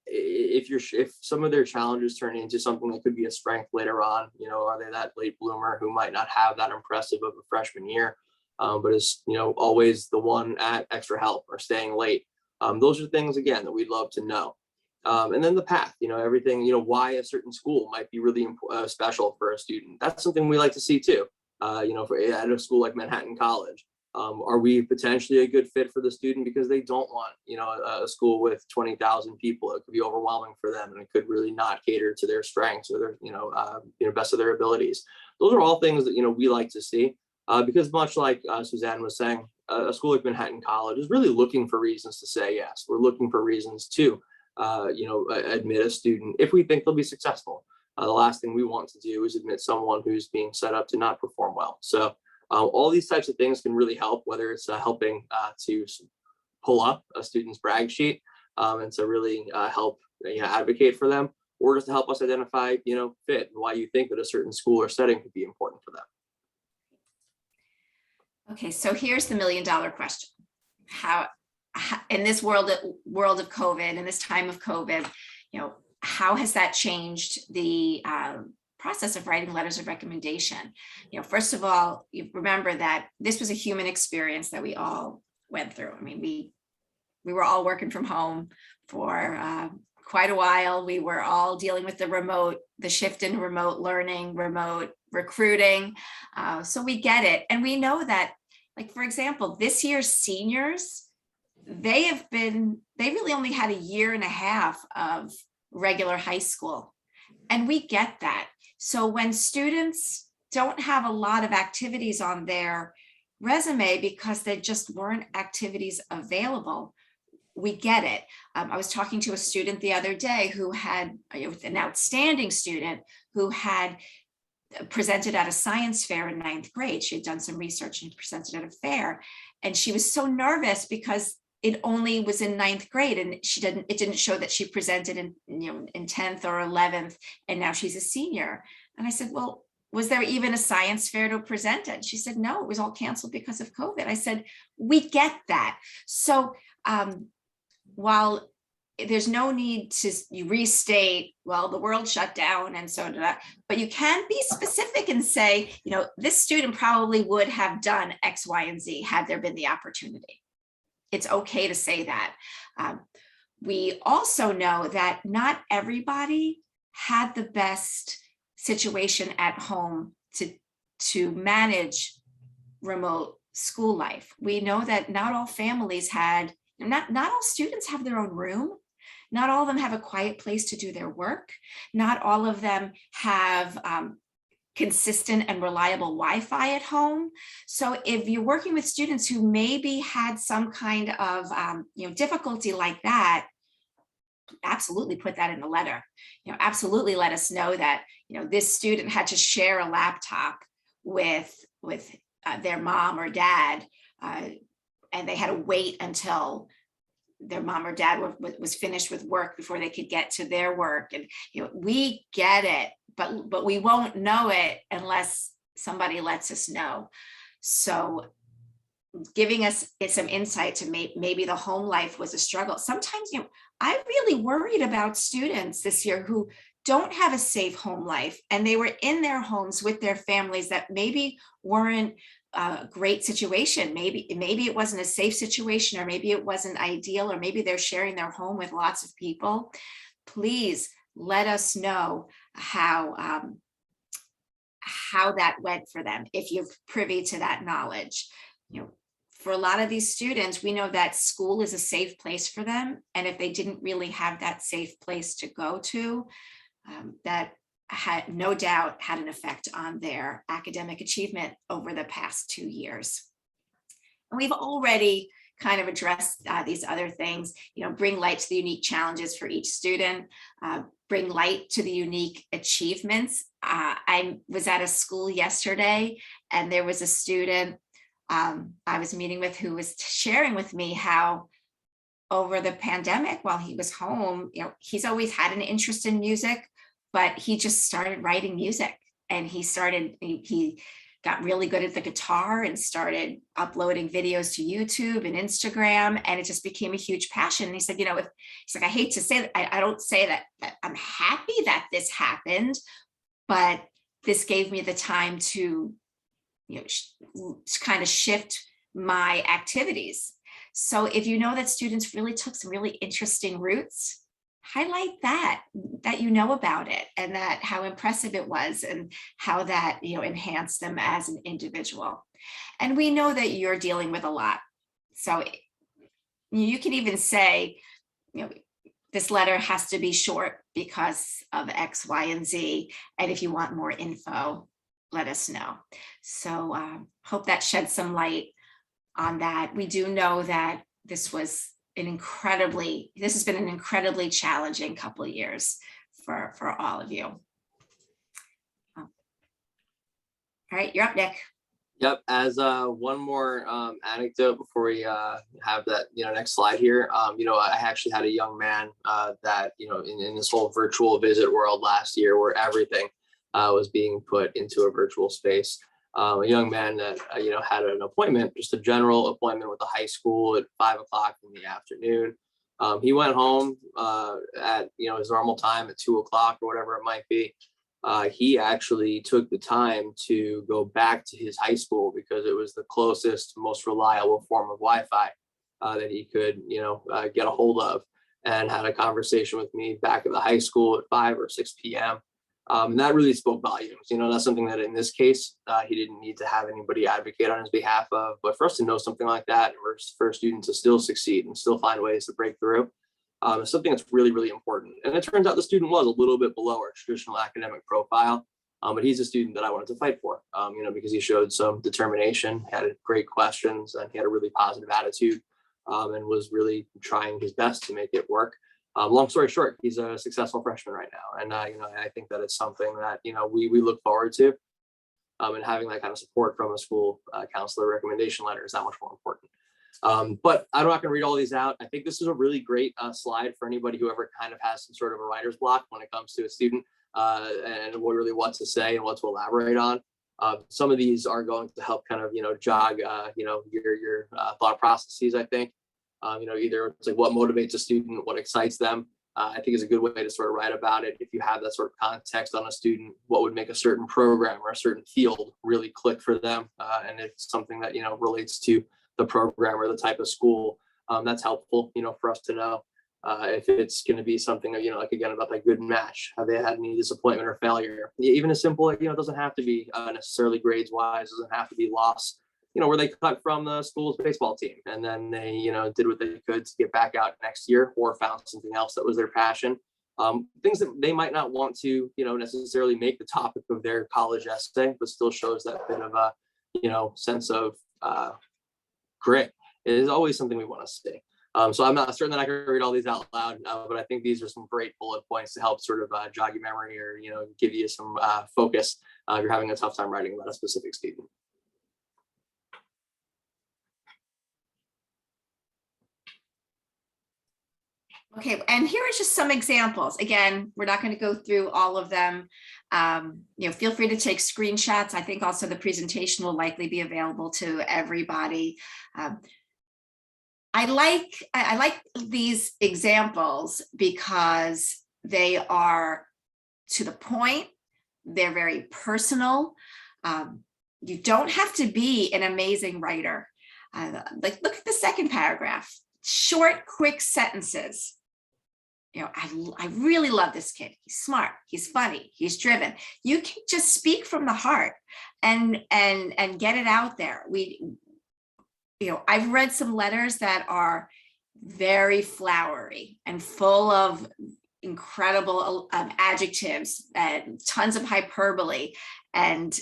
if some of their challenges turn into something that could be a strength later on, are they that late bloomer who might not have that impressive of a freshman year, but is always the one at extra help or staying late. Those are things again that we'd love to know. And then the path, everything, why a certain school might be really special for a student. That's something we like to see too. At a school like Manhattan College, are we potentially a good fit for the student because they don't want a school with 20,000 people? It could be overwhelming for them, and it could really not cater to their strengths or their best of their abilities. Those are all things that we like to see. Because much like Suzanne was saying, a school like Manhattan College is really looking for reasons to say yes. We're looking for reasons to, admit a student if we think they'll be successful. The last thing we want to do is admit someone who's being set up to not perform well. So all these types of things can really help, whether it's helping to pull up a student's brag sheet and to really help advocate for them, or just to help us identify fit and why you think that a certain school or setting could be important for them. Okay, so here's the $1 million question. How in this world of COVID, in this time of COVID, how has that changed the process of writing letters of recommendation? First of all, you remember that this was a human experience that we all went through. I mean, we were all working from home for quite a while. We were all dealing with the shift in remote learning, remote recruiting. So we get it. And we know that, like, for example, this year's seniors, they really only had a year and a half of regular high school. And we get that. So when students don't have a lot of activities on their resume because there just weren't activities available, we get it. I was talking to a student the other day who had, an outstanding student who had presented at a science fair in 9th grade. She had done some research and presented at a fair. And she was so nervous because it only was in 9th grade and it didn't show that she presented in 10th or 11th, and now she's a senior. And I said, well, was there even a science fair to present at? She said, no, it was all canceled because of COVID. I said, we get that. So while there's no need to restate, well, the world shut down and so did that, but you can be specific and say, this student probably would have done X, Y, and Z had there been the opportunity. It's okay to say that. We also know that not everybody had the best situation at home to manage remote school life. We know that not all families had, not all students have their own room. Not all of them have a quiet place to do their work. Not all of them have consistent and reliable Wi-Fi at home. So if you're working with students who maybe had some kind of difficulty like that, absolutely put that in the letter. Absolutely let us know that this student had to share a laptop with their mom or dad, and they had to wait until their mom or dad was finished with work before they could get to their work. And we get it, but we won't know it unless somebody lets us know. So giving us some insight to maybe the home life was a struggle. Sometimes, I really worried about students this year who don't have a safe home life, and they were in their homes with their families that maybe weren't a great situation. Maybe it wasn't a safe situation, or maybe it wasn't ideal, or maybe they're sharing their home with lots of people. Please let us know how that went for them, if you're privy to that knowledge. For a lot of these students, we know that school is a safe place for them. And if they didn't really have that safe place to go to, that had no doubt had an effect on their academic achievement over the past 2 years. And we've already kind of addressed these other things, bring light to the unique challenges for each student, bring light to the unique achievements. I was at a school yesterday, and there was a student I was meeting with who was sharing with me how over the pandemic, while he was home, he's always had an interest in music, but he just started writing music, and he got really good at the guitar and started uploading videos to YouTube and Instagram, and it just became a huge passion. And he said, he's like, I hate to say that, I don't say that I'm happy that this happened, but this gave me the time to kind of shift my activities. So if you know that students really took some really interesting routes, highlight that about it, and that how impressive it was, and how that enhanced them as an individual. And we know that you're dealing with a lot. So you can even say, this letter has to be short because of X, Y, and Z. And if you want more info, let us know. So hope that sheds some light on that. We do know that this has been an incredibly challenging couple of years for all of you. All right, you're up, Nick. Yep. As one more anecdote before we have that next slide here, I actually had a young man that in this whole virtual visit world last year, where everything was being put into a virtual space. A young man that had an appointment, just a general appointment with the high school at 5 o'clock in the afternoon. He went home at his normal time at 2 o'clock or whatever it might be. He actually took the time to go back to his high school because it was the closest, most reliable form of Wi-Fi that he could get a hold of, and had a conversation with me back at the high school at 5 or 6 p.m. And that really spoke volumes. That's something that in this case, he didn't need to have anybody advocate on his behalf of. But for us to know something like that, or for a student to still succeed and still find ways to break through, is something that's really, really important. And it turns out the student was a little bit below our traditional academic profile, but he's a student that I wanted to fight for, because he showed some determination, had great questions, and he had a really positive attitude, and was really trying his best to make it work. Long story short, he's a successful freshman right now. And, I think that it's something that, we look forward to. And having that kind of support from a school counselor recommendation letter is that much more important. But I'm not going to read all these out. I think this is a really great slide for anybody who ever kind of has some sort of a writer's block when it comes to a student and what to say and what to elaborate on. Some of these are going to help kind of, jog, your thought processes, I think. Either it's like what motivates a student, what excites them. I think is a good way to sort of write about it. If you have that sort of context on a student, what would make a certain program or a certain field really click for them? And if it's something that, relates to the program or the type of school, that's helpful, for us to know. If it's going to be something, like again, about that good match, have they had any disappointment or failure? Even as simple, it doesn't have to be necessarily grades wise, doesn't have to be loss. Where they cut from the school's baseball team and then they, did what they could to get back out next year or found something else that was their passion. Things that they might not want to, necessarily make the topic of their college essay, but still shows that bit of a, sense of grit. It is always something we want to see. So I'm not certain that I can read all these out loud, but I think these are some great bullet points to help sort of jog your memory or, give you some focus if you're having a tough time writing about a specific student. Okay, and here are just some examples. Again, we're not going to go through all of them. Feel free to take screenshots. I think also the presentation will likely be available to everybody. I like these examples because they are to the point. They're very personal. You don't have to be an amazing writer. Look at the second paragraph. Short, quick sentences. I really love this kid. He's smart. He's funny. He's driven. You can just speak from the heart and get it out there. I've read some letters that are very flowery and full of incredible adjectives and tons of hyperbole. And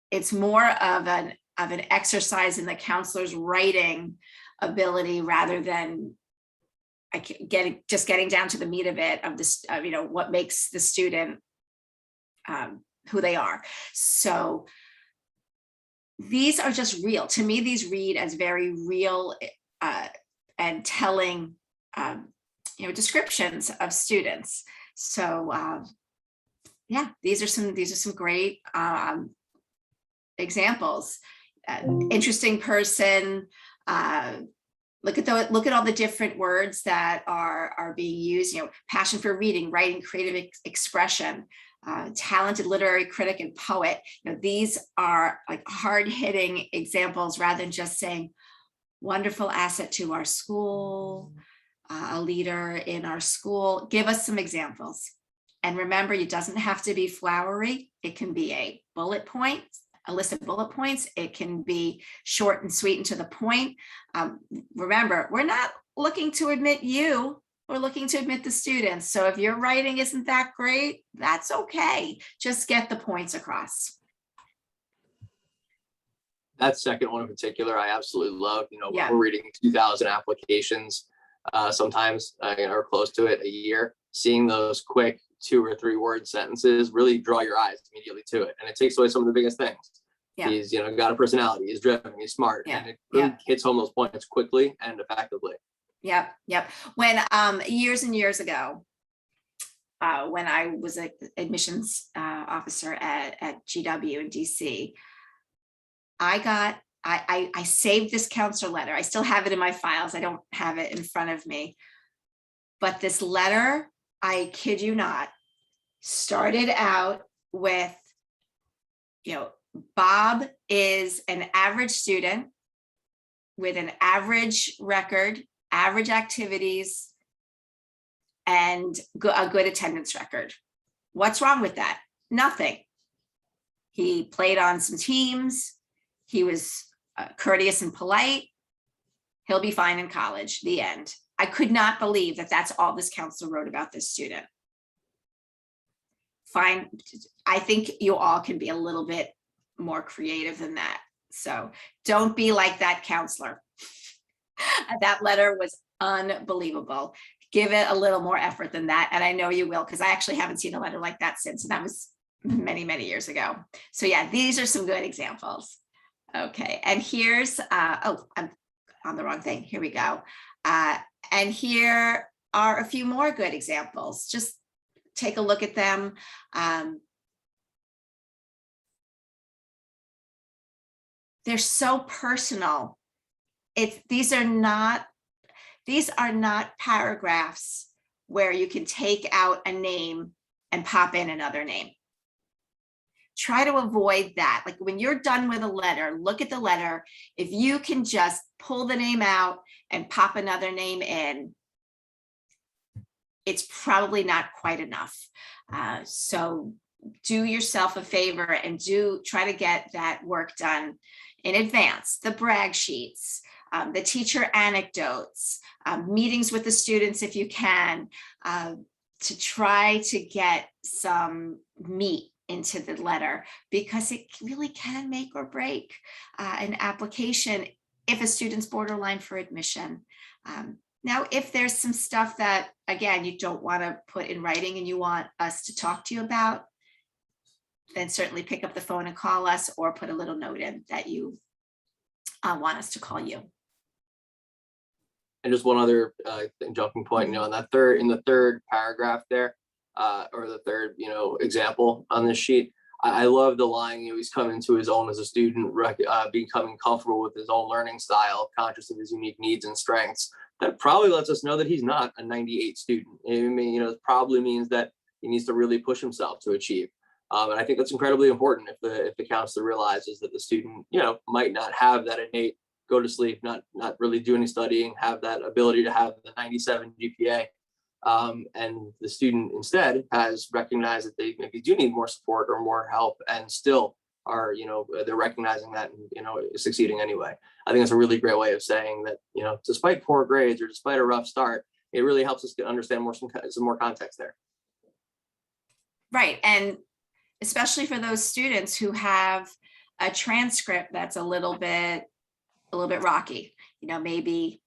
it's more of an exercise in the counselor's writing ability rather than getting down to the meat of it, of this, what makes the student who they are. So these are just real. To me, these read as very real and telling, descriptions of students. So yeah, these are some great examples. Interesting person. Look at all the different words that are being used. Passion for reading, writing, creative expression, talented literary critic and poet. These are like hard-hitting examples rather than just saying wonderful asset to our school, a leader in our school. Give us some examples. And remember, it doesn't have to be flowery. It can be a list of bullet points. It can be short and sweet and to the point. Remember, we're not looking to admit you, we're looking to admit the students. So if your writing isn't that great, that's okay. Just get the points across. That second one in particular, I absolutely love. Yeah. We're reading 2,000 applications sometimes or close to it a year. Seeing those quick 2 or 3 word sentences really draw your eyes immediately to it. And it takes away some of the biggest things. Yeah. He's, got a personality, he's driven, he's smart, and it really hits home those points quickly and effectively. Yep. When years and years ago, when I was an admissions officer at GW in DC, I saved this counselor letter. I still have it in my files. I don't have it in front of me. But this letter, I kid you not, started out with, Bob is an average student with an average record, average activities, and a good attendance record. What's wrong with that? Nothing. He played on some teams. He was courteous and polite. He'll be fine in college. The end. I could not believe that that's all this counselor wrote about this student. Fine, I think you all can be a little bit more creative than that. So don't be like that counselor. That letter was unbelievable. Give it a little more effort than that. And I know you will, because I actually haven't seen a letter like that since, and that was many, many years ago. So yeah, these are some good examples. Okay, and here's, oh, I'm on the wrong thing. Here we go. And here are a few more good examples. Just take a look at them. They're so personal. These are not paragraphs where you can take out a name and pop in another name. Try to avoid that. Like when you're done with a letter, look at the letter. If you can just pull the name out and pop another name in, it's probably not quite enough. So do yourself a favor and do try to get that work done in advance. The brag sheets, the teacher anecdotes, meetings with the students if you can, to try to get some meat into the letter, because it really can make or break an application if a student's borderline for admission. Now, if there's some stuff that, again, you don't want to put in writing and you want us to talk to you about, then certainly pick up the phone and call us, or put a little note in that you want us to call you. And just one other jumping point, in the third paragraph there, or the third, example on this sheet, I love the line, he's coming to his own as a student, becoming comfortable with his own learning style, conscious of his unique needs and strengths. That probably lets us know that he's not a 98 student. I mean, it probably means that he needs to really push himself to achieve. And I think that's incredibly important if the counselor realizes that the student, might not have that innate go to sleep, not really do any studying, have that ability to have the 97 GPA. And the student instead has recognized that they maybe do need more support or more help, and still are, they're recognizing that and, succeeding anyway. I think that's a really great way of saying that, despite poor grades or despite a rough start, it really helps us understand some more context there. Right, and especially for those students who have a transcript that's a little bit rocky, maybe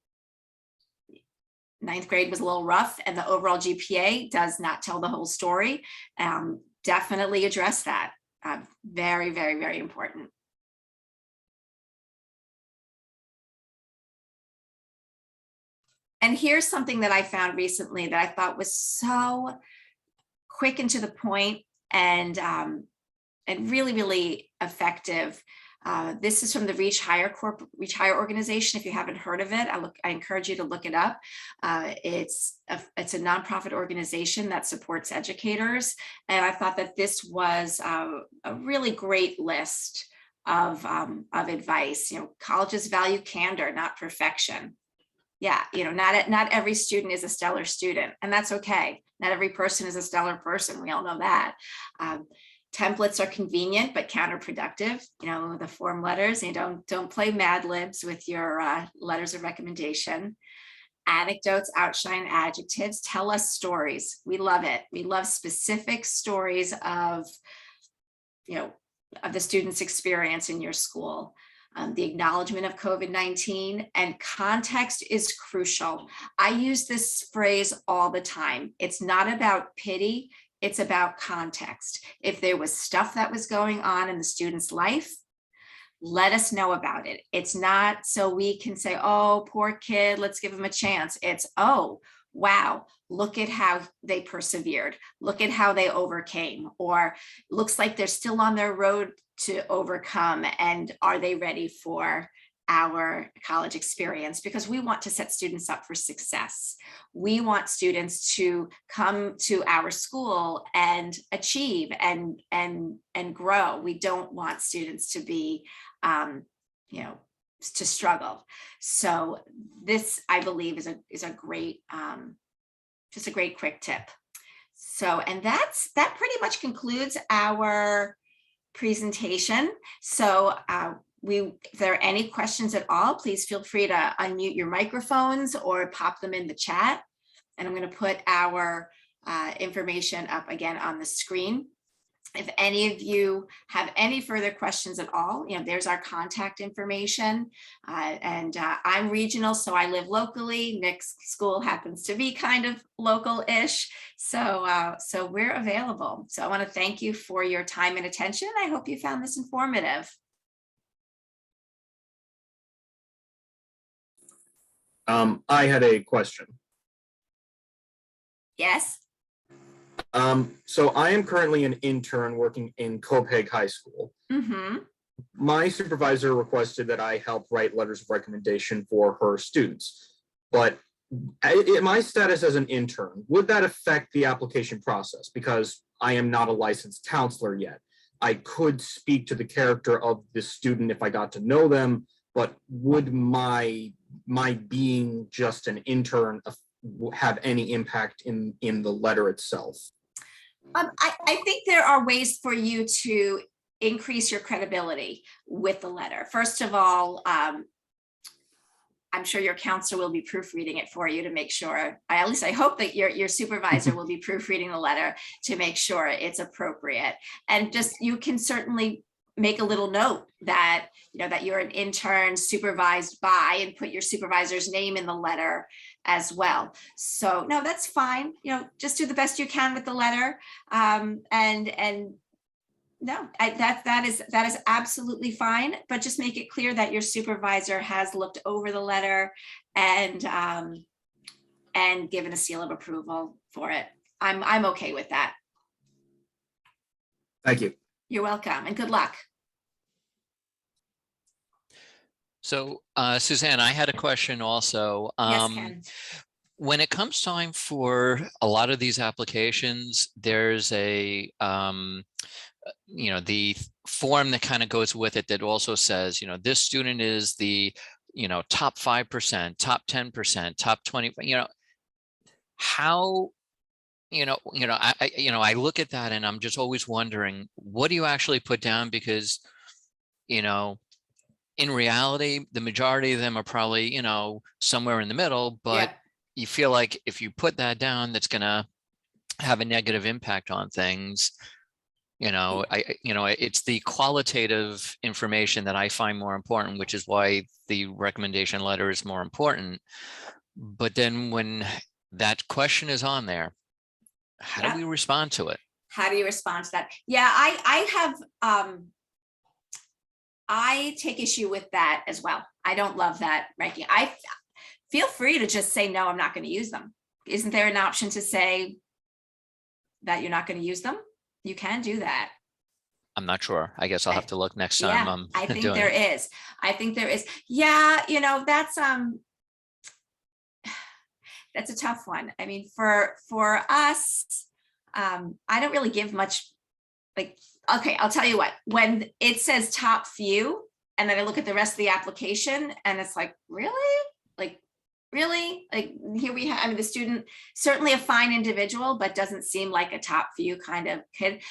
9th grade was a little rough and the overall GPA does not tell the whole story. Definitely address that. Very, very, very important. And here's something that I found recently that I thought was so quick and to the point, and really, really effective. This is from the Reach Higher organization. If you haven't heard of it, I encourage you to look it up. It's a nonprofit organization that supports educators, and I thought that this was a really great list of advice. Colleges value candor, not perfection. Yeah, not every student is a stellar student, and that's okay. Not every person is a stellar person. We all know that. Templates are convenient but counterproductive. The form letters. Don't play Mad Libs with your letters of recommendation. Anecdotes outshine adjectives. Tell us stories. We love it. We love specific stories of the student's experience in your school. The acknowledgement of COVID-19 and context is crucial. I use this phrase all the time. It's not about pity. It's about context. If there was stuff that was going on in the student's life, let us know about it. It's not so we can say, oh, poor kid, let's give him a chance. It's, oh, wow, look at how they persevered. Look at how they overcame, or looks like they're still on their road to overcome. And are they ready for our college experience? Because we want to set students up for success. We want students to come to our school and achieve and grow. We don't want students to be, to struggle. So this, I believe, is a great, just a great quick tip. So, and that pretty much concludes our presentation. So if there are any questions at all, please feel free to unmute your microphones or pop them in the chat. And I'm going to put our information up again on the screen. If any of you have any further questions at all, there's our contact information. I'm regional, so I live locally. Nick's school happens to be kind of local-ish. So we're available. So I want to thank you for your time and attention. I hope you found this informative. I had a question. Yes. So I am currently an intern working in Copiague High School. Mm-hmm. My supervisor requested that I help write letters of recommendation for her students. But in my status as an intern, would that affect the application process? Because I am not a licensed counselor yet. I could speak to the character of the student if I got to know them, but would my being just an intern have any impact in the letter itself? I think there are ways for you to increase your credibility with the letter. First of all, I'm sure your counselor will be proofreading it for you to make sure, at least I hope that your supervisor will be proofreading the letter to make sure it's appropriate. And just, you can certainly make a little note that, that you're an intern supervised by, and put your supervisor's name in the letter as well. So no, that's fine. Just do the best you can with the letter. And no, that is absolutely fine. But just make it clear that your supervisor has looked over the letter and given a seal of approval for it. I'm okay with that. Thank you. You're welcome, and good luck. So Suzanne, I had a question also. Yes, Ken. When it comes time for a lot of these applications, there's a, the form that kind of goes with it that also says, this student is the, top 5%, top 10%, top 20, how, I look at that and I'm just always wondering, what do you actually put down? Because, in reality, the majority of them are probably, somewhere in the middle, but Yeah. You feel like if you put that down, that's going to have a negative impact on things. It's the qualitative information that I find more important, which is why the recommendation letter is more important. But then when that question is on there, how do we respond to it? How do you respond to that? Yeah, I have, I take issue with that as well. I don't love that ranking. I feel free to just say, no, I'm not going to use them. Isn't there an option to say that you're not going to use them? You can do that. I'm not sure. I guess I'll have to look next time. I think there is. I think there is. Yeah, that's a tough one. I mean, for us, I don't really give much, okay, I'll tell you what, when it says top few, and then I look at the rest of the application and it's like, really? Here we have, the student, certainly a fine individual, but doesn't seem like a top few kind of kid.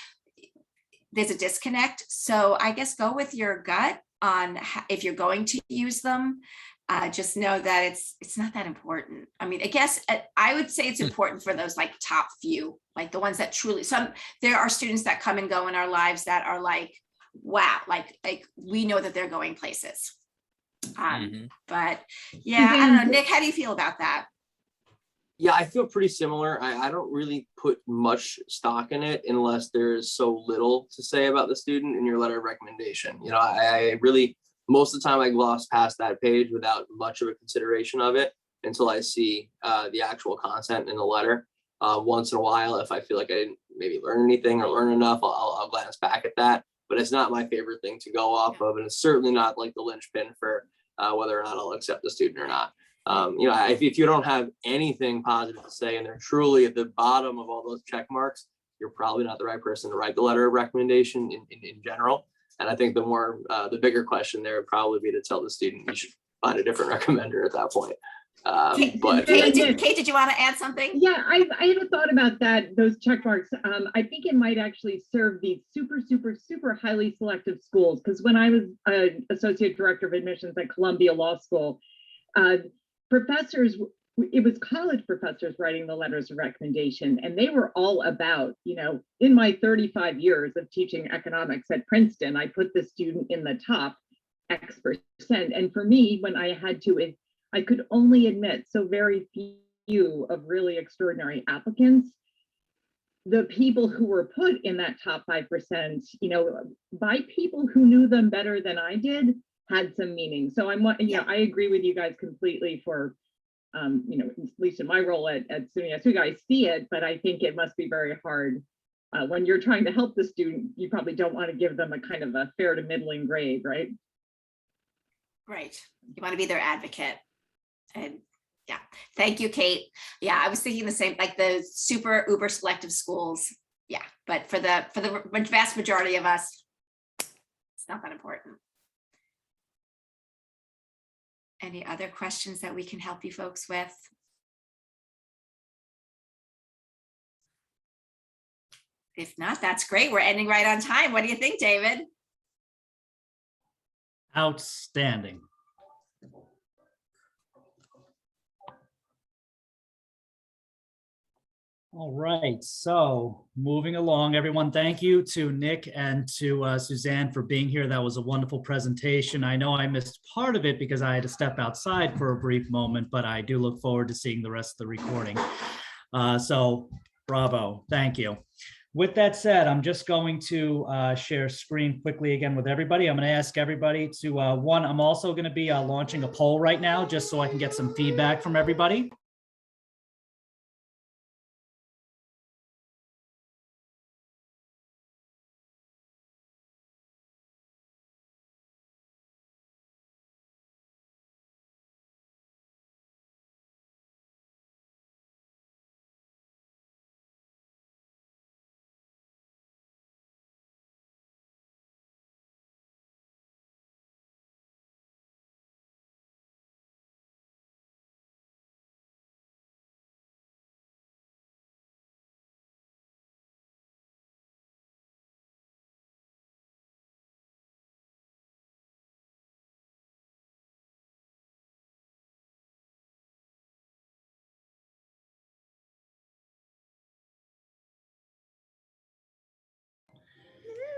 There's a disconnect. So I guess go with your gut on if you're going to use them. Just know that it's not that important. I guess I would say it's important for those top few, the ones that truly, there are students that come and go in our lives that are wow, we know that they're going places. But yeah, I don't know, Nick, how do you feel about that? Yeah, I feel pretty similar. I don't really put much stock in it unless there's so little to say about the student in your letter of recommendation. I really, most of the time I gloss past that page without much of a consideration of it until I see the actual content in the letter. Once in a while, if I feel like I didn't maybe learn anything or learn enough, I'll glance back at that. But it's not my favorite thing to go off of, and it's certainly not the linchpin for whether or not I'll accept the student or not. If you don't have anything positive to say and they're truly at the bottom of all those check marks, you're probably not the right person to write the letter of recommendation in general. And I think the bigger question there would probably be to tell the student you should find a different recommender at that point. But Kate, did you want to add something? Yeah, I had a thought about that, those check marks. I think it might actually serve these super highly selective schools. Because when I was associate director of admissions at Columbia Law School, professors, it was college professors writing the letters of recommendation, and they were all about, you know, in my 35 years of teaching economics at Princeton, I put the student in the top X%. And for me, when I had to, I could only admit so very few of really extraordinary applicants. The people who were put in that top 5%, you know, by people who knew them better than I did, had some meaning. So I agree with you guys completely for, you know, at least in my role at SUNY, I see it, but I think it must be very hard when you're trying to help the student. You probably don't want to give them a kind of a fair to middling grade, right? Right. You want to be their advocate. And yeah, thank you, Kate. Yeah, I was thinking the same, like the super uber selective schools. Yeah, but for the vast majority of us, it's not that important. Any other questions that we can help you folks with? If not, that's great. We're ending right on time. What do you think, David? Outstanding. All right, so moving along, everyone, thank you to Nick and to Suzanne for being here. That was a wonderful presentation. I know I missed part of it because I had to step outside for a brief moment, but I do look forward to seeing the rest of the recording. So bravo, thank you. With that said, I'm just going to share screen quickly again with everybody. I'm going to ask everybody to, one, I'm also going to be launching a poll right now just so I can get some feedback from everybody.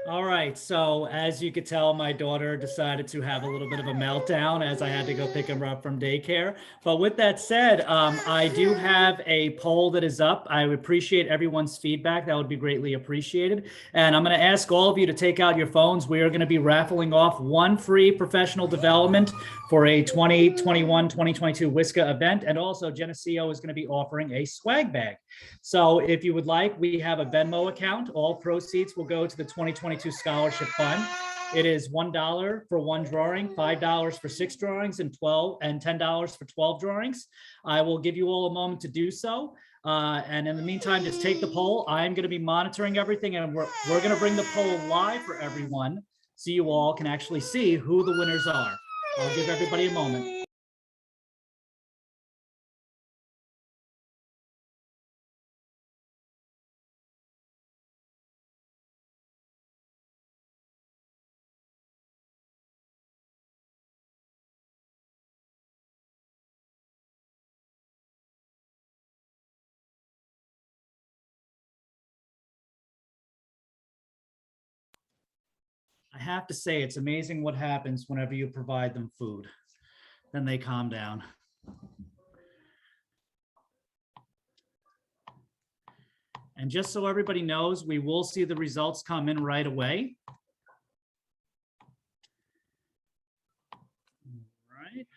All right, so as you could tell, my daughter decided to have a little bit of a meltdown as I had to go pick her up from daycare. But with that said, I do have a poll that is up. I would appreciate everyone's feedback. That would be greatly appreciated. And I'm going to ask all of you to take out your phones. We are going to be raffling off one free professional development for a 2021-2022 WSCA event. And also Geneseo is going to be offering a swag bag. So if you would like, we have a Venmo account. All proceeds will go to the 2022 Scholarship Fund. It is $1 for one drawing, $5 for 6 drawings, and $10 for 12 drawings. I will give you all a moment to do so. And in the meantime, just take the poll. I'm going to be monitoring everything, and we're going to bring the poll live for everyone so you all can actually see who the winners are. I'll give everybody a moment. I have to say, it's amazing what happens whenever you provide them food. Then they calm down. And just so everybody knows, we will see the results come in right away. All right.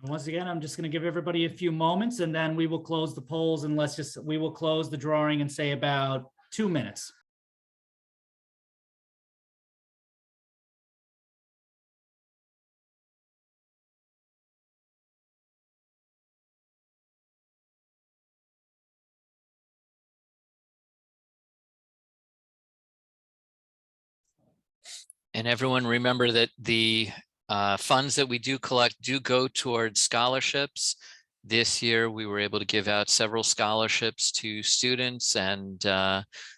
Once again, I'm just going to give everybody a few moments and then we will close the polls and we will close the drawing and say about 2 minutes. And everyone remember that the funds that we do collect do go towards scholarships. This year, we were able to give out several scholarships to students, and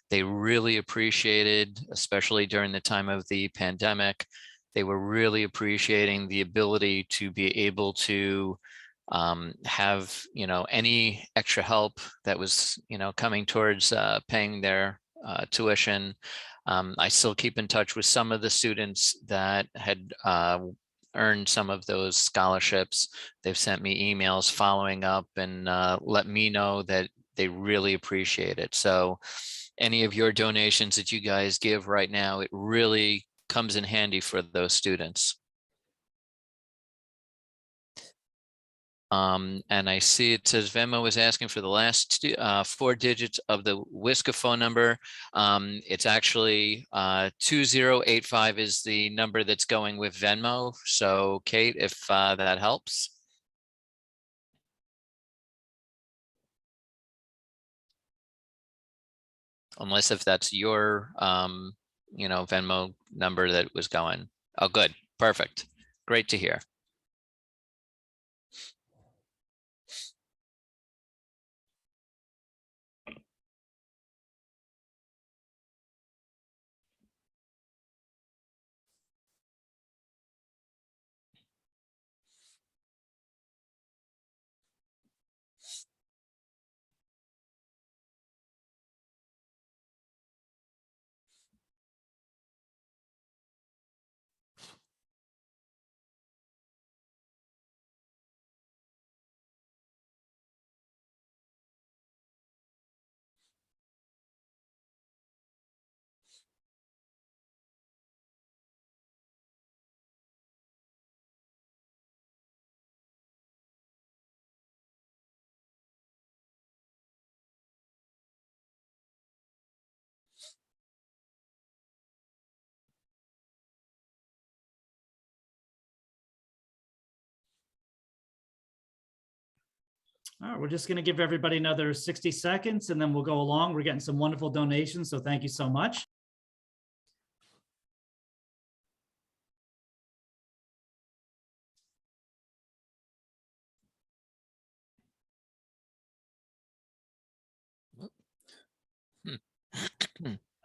they really appreciated, especially during the time of the pandemic, they were really appreciating the ability to be able to have, any extra help that was, coming towards paying their tuition. I still keep in touch with some of the students that had earned some of those scholarships. They've sent me emails following up and let me know that they really appreciate it. So any of your donations that you guys give right now, it really comes in handy for those students. And I see it says Venmo is asking for the last 4 digits of the WSCA phone number. It's actually 2085 is the number that's going with Venmo. So Kate, if that helps. Unless if that's your, Venmo number that was going. Oh, good. Perfect. Great to hear. All right, we're just going to give everybody another 60 seconds and then we'll go along. We're getting some wonderful donations, so thank you so much.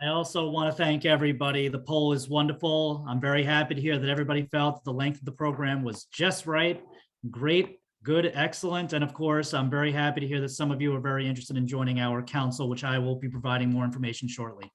I also want to thank everybody. The poll is wonderful. I'm very happy to hear that everybody felt the length of the program was just right. Great, good, excellent. And of course, I'm very happy to hear that some of you are very interested in joining our council, which I will be providing more information shortly.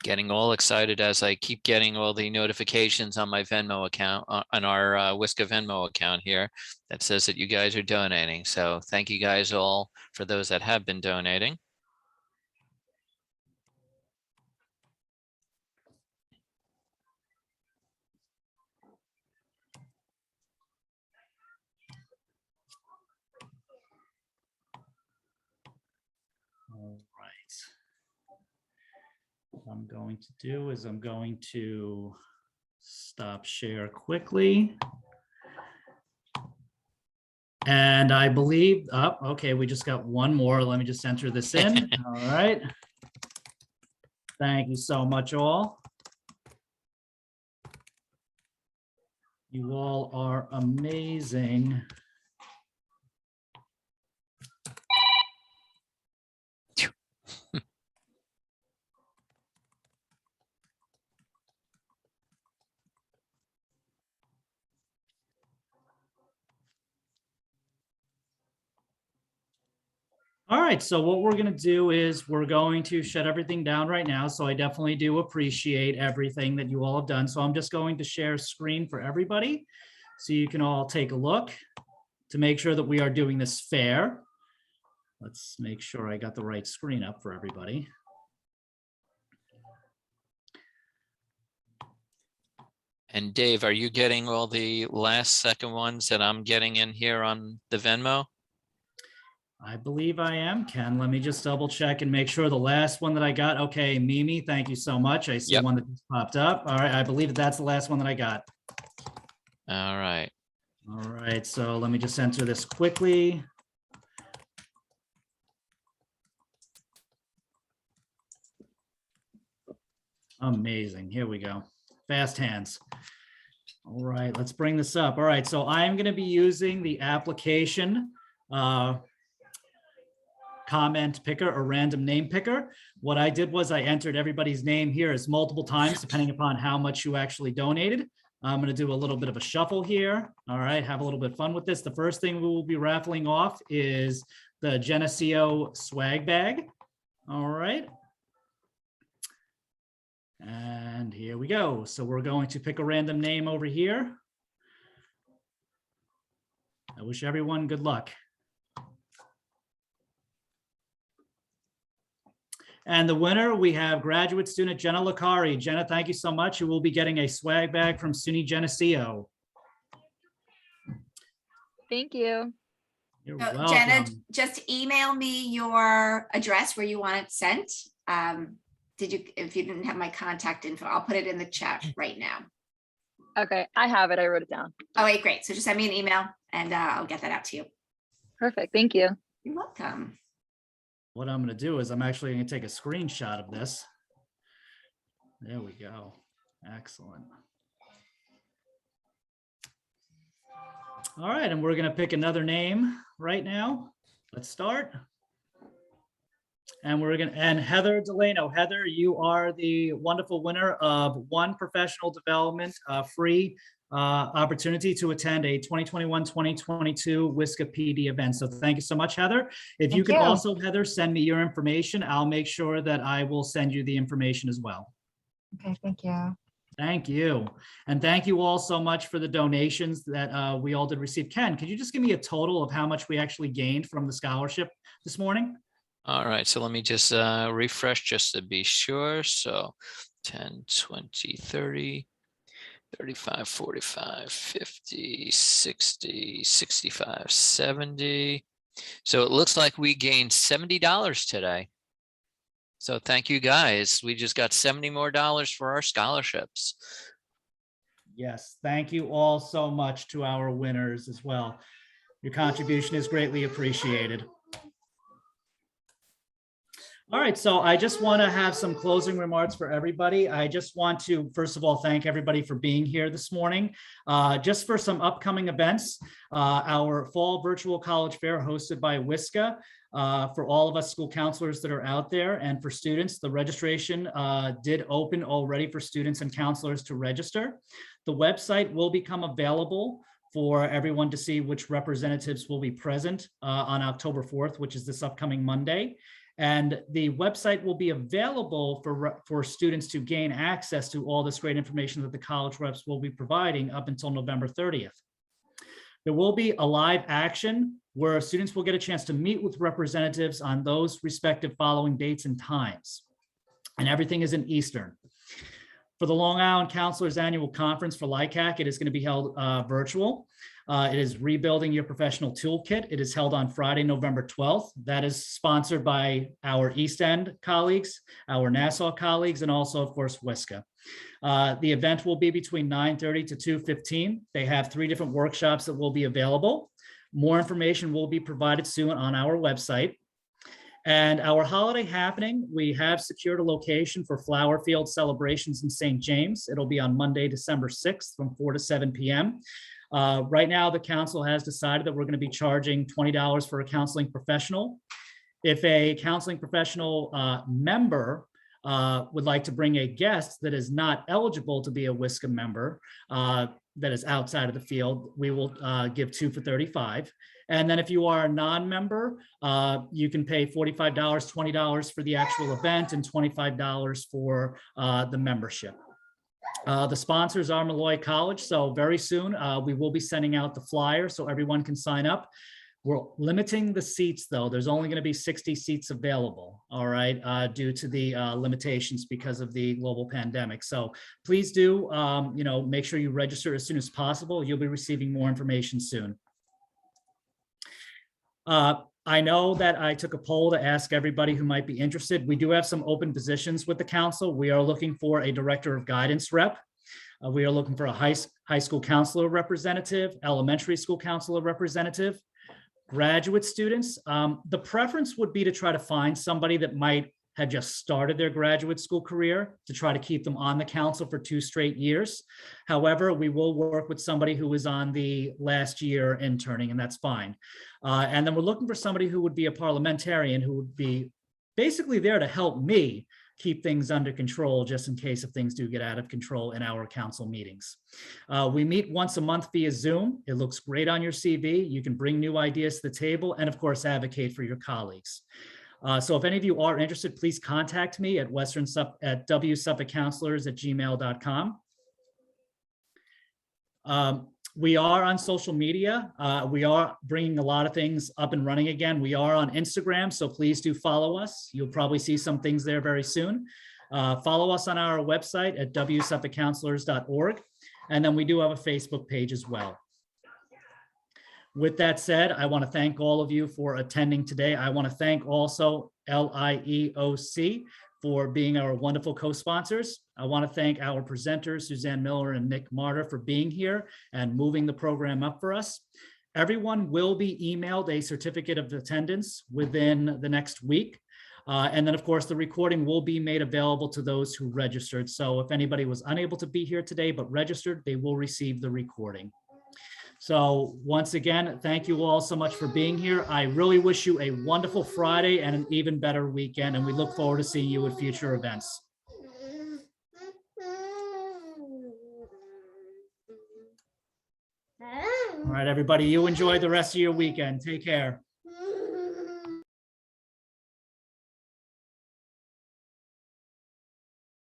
Getting all excited as I keep getting all the notifications on my Venmo account, on our WSCA Venmo account here, that says that you guys are donating. So thank you guys all for those that have been donating. All right. What I'm going to do is I'm going to stop share quickly. And I believe, oh, okay, we just got one more. Let me just enter this in. All right. Thank you so much, all. You all are amazing. All right, so what we're gonna do is we're going to shut everything down right now. So I definitely do appreciate everything that you all have done. So I'm just going to share screen for everybody, so you can all take a look to make sure that we are doing this fair. Let's make sure I got the right screen up for everybody. And Dave, are you getting all the last second ones that I'm getting in here on the Venmo? I believe I am, Ken. Let me just double check and make sure the last one that I got. Okay, Mimi, thank you so much. I see Yep. one that just popped up. All right, I believe that that's the last one that I got. All right. All right, so let me just enter this quickly. Amazing. Here we go. Fast hands. All right, let's bring this up. All right, so I am going to be using the application comment picker or random name picker. What I did was I entered everybody's name here as multiple times, depending upon how much you actually donated. I'm going to do a little bit of a shuffle here. All right, have a little bit of fun with this. The first thing we will be raffling off is the Geneseo swag bag. All right. And here we go. So we're going to pick a random name over here. I wish everyone good luck. And the winner, we have graduate student Jenna Lacari. Jenna, thank you so much. You will be getting a swag bag from SUNY Geneseo. Thank you. You're So, welcome. Jenna, just email me your address where you want it sent. If you didn't have my contact info, I'll put it in the chat right now. Okay, I have it. I wrote it down. Oh, wait, great. So just send me an email and I'll get that out to you. Perfect. Thank you. You're welcome. What I'm going to do is I'm actually going to take a screenshot of this. There we go. Excellent. All right, and we're going to pick another name right now. Let's start. And and Heather Delano. Heather, you are the wonderful winner of one professional development free opportunity to attend a 2021-2022 WSCA PD event. So thank you so much, Heather. If you Thank could you. also, Heather, send me your information, I'll make sure that I will send you the information as well. Okay, thank you. Thank you. And thank you all so much for the donations that we all did receive. Ken, could you just give me a total of how much we actually gained from the scholarship this morning? All right, so let me just refresh just to be sure. So 10, 20, 30, 35, 45, 50, 60, 65, 70. So it looks like we gained $70 today. So thank you guys. We just got $70 more for our scholarships. Yes, thank you all so much to our winners as well. Your contribution is greatly appreciated. All right, so I just want to have some closing remarks for everybody. I just want to, first of all, thank everybody for being here this morning. Just for some upcoming events, our fall virtual college fair hosted by WSCA. For all of us school counselors that are out there and for students, the registration did open already for students and counselors to register. The website will become available for everyone to see which representatives will be present on October 4th, which is this upcoming Monday. And the website will be available for students to gain access to all this great information that the college reps will be providing up until November 30th. There will be a live action where students will get a chance to meet with representatives on those respective following dates and times. And everything is in Eastern. For the Long Island Counselors Annual Conference for LICAC, it is going to be held virtual. It is Rebuilding Your Professional Toolkit. It is held on Friday, November 12th. That is sponsored by our East End colleagues, our Nassau colleagues, and also, of course, WSCA. The event will be between 9:30 to 2:15. They have 3 different workshops that will be available. More information will be provided soon on our website. And our holiday happening, we have secured a location for Flower Field celebrations in St. James. It'll be on Monday, December 6th from 4 to 7 p.m. Right now, the council has decided that we're going to be charging $20 for a counseling professional. If a counseling professional member would like to bring a guest that is not eligible to be a WSCA member that is outside of the field, we will give 2 for $35. And then if you are a non-member, you can pay $45, $20 for the actual event and $25 for the membership. The sponsors are Malloy College, so very soon we will be sending out the flyer so everyone can sign up. We're limiting the seats though. There's only going to be 60 seats available, all right, due to the limitations because of the global pandemic. So please do, make sure you register as soon as possible. You'll be receiving more information soon. I know that I took a poll to ask everybody who might be interested. We do have some open positions with the council. We are looking for a director of guidance rep. We are looking for a high school counselor representative, elementary school counselor representative, graduate students. The preference would be to try to find somebody that might have just started their graduate school career to try to keep them on the council for 2 straight years. However, we will work with somebody who is on the last year interning, and that's fine. And then we're looking for somebody who would be a parliamentarian who would be basically there to help me keep things under control just in case if things do get out of control in our council meetings. We meet once a month via Zoom. It looks great on your CV. You can bring new ideas to the table and of course advocate for your colleagues. So if any of you are interested, please contact me at wsuffolkcounselors@gmail.com. We are on social media. We are bringing a lot of things up and running again. We are on Instagram, so please do follow us. You'll probably see some things there very soon. Follow us on our website at wsuffolkcounselors.org. And then we do have a Facebook page as well. With that said, I want to thank all of you for attending today. I want to thank also LIEOC for being our wonderful co-sponsors. I want to thank our presenters, Suzanne Miller and Nick Marter, for being here and moving the program up for us. Everyone will be emailed a certificate of attendance within the next week. And then, of course, the recording will be made available to those who registered. So if anybody was unable to be here today but registered, they will receive the recording. So once again, thank you all so much for being here. I really wish you a wonderful Friday and an even better weekend, and we look forward to seeing you at future events. All right, everybody, you enjoy the rest of your weekend. Take care.